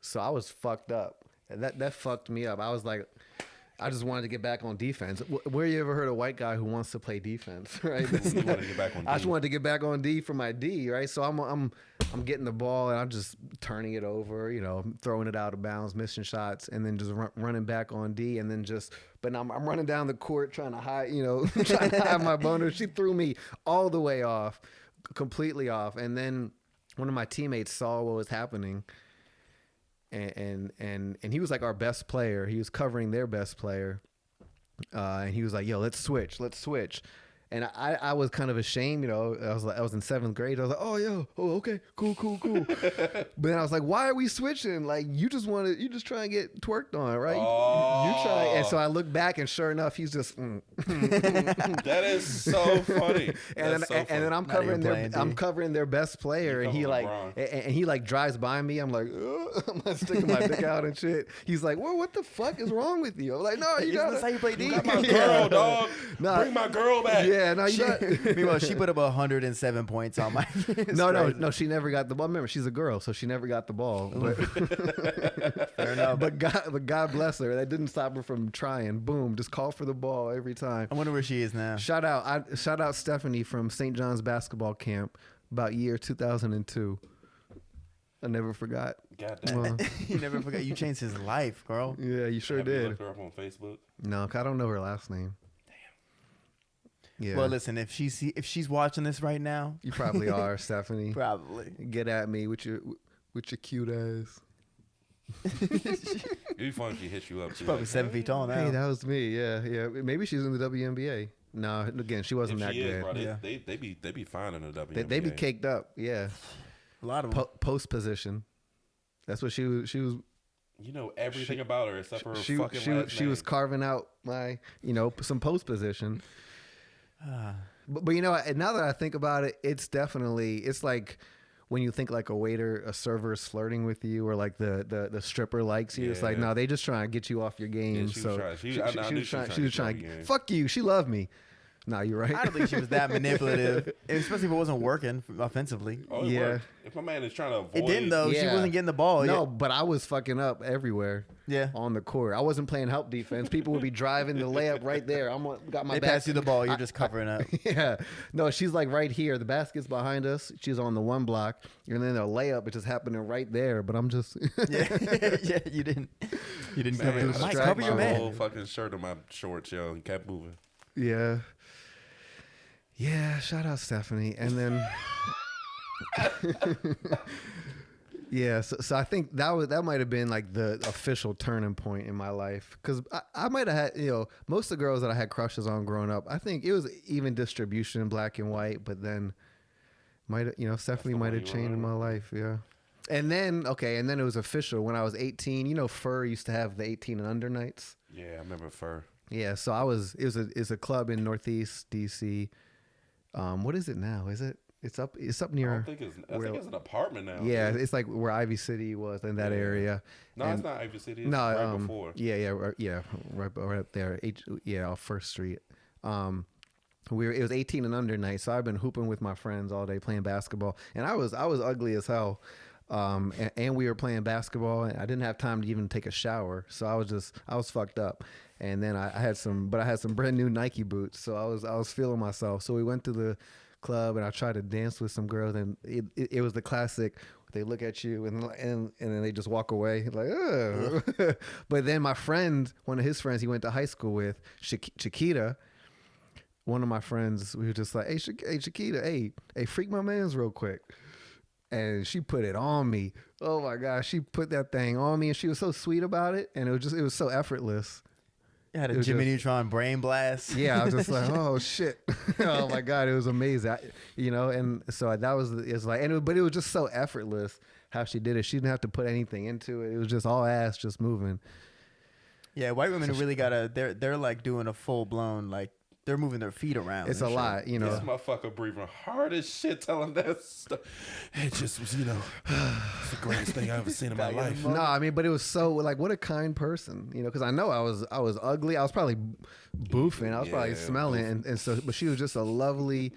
So I was fucked up. And that fucked me up. I was like, I just wanted to get back on defense. Where you ever heard a white guy who wants to play defense, right? You wanted to get back on D. I just wanted to get back on D for my D, right? So I'm getting the ball and I'm just turning it over, you know, throwing it out of bounds, missing shots, and then just running back on D, and then but I'm running down the court trying to hide, you know, trying to hide my boner. She threw me all the way off, completely off, and then one of my teammates saw what was happening. And he was like our best player. He was covering their best player. And he was like, yo, let's switch. And I was kind of ashamed, you know. I was in 7th grade. I was like, okay, cool. But then I was like, why are we switching? Like, you just try and get twerked on, right? Oh. You try. And so I look back, and sure enough, he's just. That is so funny. And then I'm covering their best player, and he like LeBron. and he like drives by me. I'm like, I'm like sticking my dick out and shit. He's like, well, what the fuck is wrong with you? I'm like, no, you Isn't this how you play D? Got my girl, dog. Nah. Bring my girl back. Yeah, no, you got. Meanwhile, she put up 107 points on my. No, she never got the ball. Remember, she's a girl, so she never got the ball. But, Fair enough. but God bless her. That didn't stop her from trying. Boom, just call for the ball every time. I wonder where she is now. Shout out Stephanie from St. John's basketball camp about year 2002. I never forgot. Goddamn. You never forgot. You changed his life, girl. Yeah, you sure Have you did. looked her up on Facebook? No, I don't know her last name. Yeah. Well, listen, if she's watching this right now, You probably are, Stephanie. probably. Get at me with your cute ass. It'd be fun if she hit you up. She's probably 7 feet tall now. Hey, that was me. Yeah. Maybe she's in the WNBA. No, again, she wasn't If that she is, good. bro, Yeah. they be fine in the WNBA. They be caked up. Yeah. A lot of them. Post position. That's what she was. You know everything about her except for her She fucking last she was name. carving out my some post position. But you know, now that I think about it, it's like when you think like a waiter, a server is flirting with you, or like the stripper likes you. It's like, Yeah. no, they just trying to get you off your game. Yeah, she was so trying- she she was trying to fuck you. She loved me. No, you're right. I don't think she was that manipulative, especially if it wasn't working offensively. Oh, it Yeah. worked. If my man is trying to avoid, It didn't though. She Yeah. wasn't getting the ball. No, but I was fucking up everywhere. Yeah. On the court, I wasn't playing help defense. People would be driving the layup right there. Got my They back. pass you the ball. You're just covering up. Yeah, no, she's like right here. The basket's behind us. She's on the one block, and then the layup is just happening right there. But I'm just Yeah, yeah. You didn't Man, cover. I Mike, just cover my your man. whole fucking shirt on my shorts, yo, and kept moving. yeah. Shout out Stephanie, and then yeah. So I think that might have been like the official turning point in my life, because I might have had most of the girls that I had crushes on growing up. I think it was even distribution, black and white, but then Stephanie might have changed my life. Yeah. And then it was official when I was 18. Fur used to have the 18 and under nights. Yeah, I remember Fur. Yeah, so it's a club in Northeast DC. What is it now? It's up near. I think it's an apartment now. Yeah, dude. it's like where Ivy City was in that area. No, And- it's not Ivy City. It's No, right before. right up there. Off First Street. It was 18 and under night, so I've been hooping with my friends all day playing basketball, and I was ugly as hell. and we were playing basketball, and I didn't have time to even take a shower, so I was fucked up. And then I had some brand new Nike boots, so I was feeling myself. So we went to the club, and I tried to dance with some girls, and it was the classic. They look at you and then they just walk away like, ugh. But then my friend, one of his friends he went to high school with, Chiquita, one of my friends, we were just like, hey, Chiquita, hey, freak my mans real quick. And she put it on me. Oh my gosh, she put that thing on me, and she was so sweet about it, and it was so effortless. You had a Jimmy Neutron brain blast. Yeah, I was just like, oh shit, oh my god, it was amazing, and so that was it's like, but it was just so effortless how she did it. She didn't have to put anything into it. It was just all ass, just moving. Yeah, white women really they're like doing a full blown, like they're moving their feet around. It's a shit. lot, This motherfucker breathing hard as shit, telling that stuff. It just was, it's the greatest thing I've ever seen in my life. No, I mean, but it was so like, what a kind person, because I know I was ugly. I was probably boofing. I was probably smelling, and so, but she was just a lovely.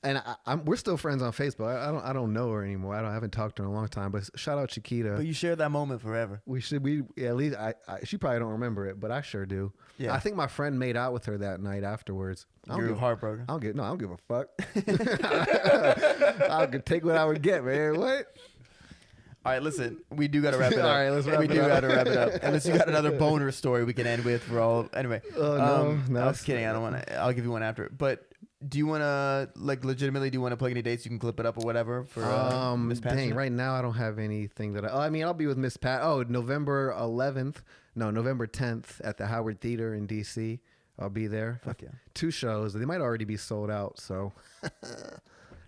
And we're still friends on Facebook. I don't know her anymore. I haven't talked to her in a long time. But shout out Chiquita. But you share that moment forever. At least she probably don't remember it, but I sure do. Yeah. I think my friend made out with her that night afterwards. You're heartbroken. I don't give a fuck. I could take what I would get, man. What? All right, listen, we do got to wrap it up. All right, let's wrap it up. We do got to wrap it up. Unless you got another boner story we can end with for all. Anyway, no, I was kidding. I don't want to. I'll give you one after. But do you want to, like, legitimately, do you want to plug any dates? You can clip it up or whatever for Miss Pat. Dang, right now I don't have anything that I mean, I'll be with Miss Pat. Oh, November 10th at the Howard Theater in DC. I'll be there. Fuck yeah. 2 shows. They might already be sold out. So,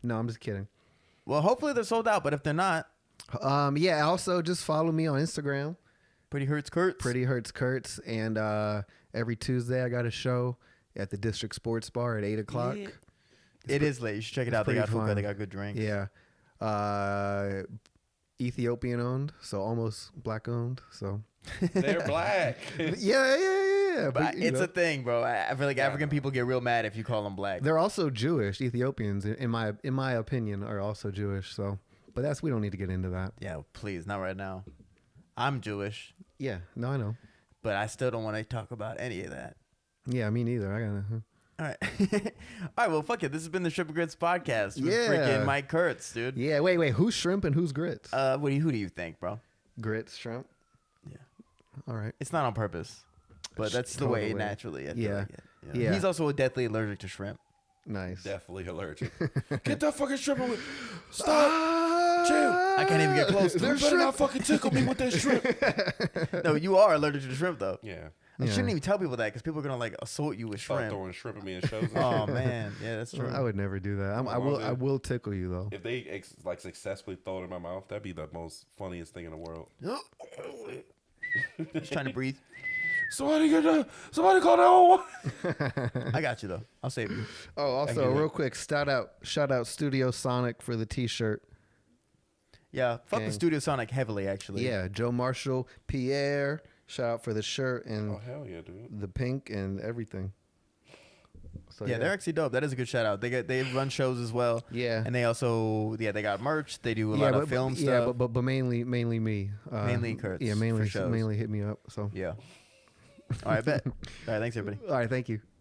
no, I'm just kidding. Well, hopefully they're sold out. But if they're not, yeah. Also, just follow me on Instagram. Pretty Hurts Kurtz. And every Tuesday I got a show at the District Sports Bar at 8:00. Yeah. It is late. You should check it out. They got hookah. They got good drinks. Yeah. Ethiopian owned, so almost black owned. So they're black. Yeah. But it's a thing, bro. I feel like African people get real mad if you call them black. They're also Jewish. Ethiopians, in my opinion, are also Jewish. So, but we don't need to get into that. Yeah, please, not right now. I'm Jewish. Yeah, no, I know. But I still don't want to talk about any of that. Yeah, me neither. All right. All right, well, fuck it. This has been the Shrimp and Grits podcast with freaking Mike Kurtz, dude. Yeah, wait. Who's shrimp and who's grits? Who do you think, bro? Grits, shrimp? Yeah. All right. It's not on purpose, but that's the way naturally. I feel like it. Yeah. He's also deathly allergic to shrimp. Nice. Definitely allergic. Get that fucking shrimp away. Stop. Chill. I can't even get close to him. You better not fucking tickle me with that shrimp. No, you are allergic to shrimp, though. Yeah. I shouldn't even tell people that because people are gonna like assault you with shrimp. Start throwing shrimp at me in shows. Oh man, yeah, that's true. I would never do that. I will tickle you though. If they successfully throw it in my mouth, that'd be the most funniest thing in the world. Just trying to breathe. Somebody call 911. I got you though. I'll save you. Oh, also real quick, shout out Studio Sonic for the T-shirt. Yeah, fuck the Studio Sonic heavily actually. Yeah, Joe Marshall, Pierre. Shout out for the shirt and hell yeah, dude. The pink and everything. So, yeah, they're actually dope. That is a good shout out. They run shows as well. Yeah, and they also they got merch. They do a lot of film stuff. Yeah, but mainly me. Mainly Kurtz. Yeah, mainly hit me up. So yeah. All right, bet. All right, thanks everybody. All right, thank you.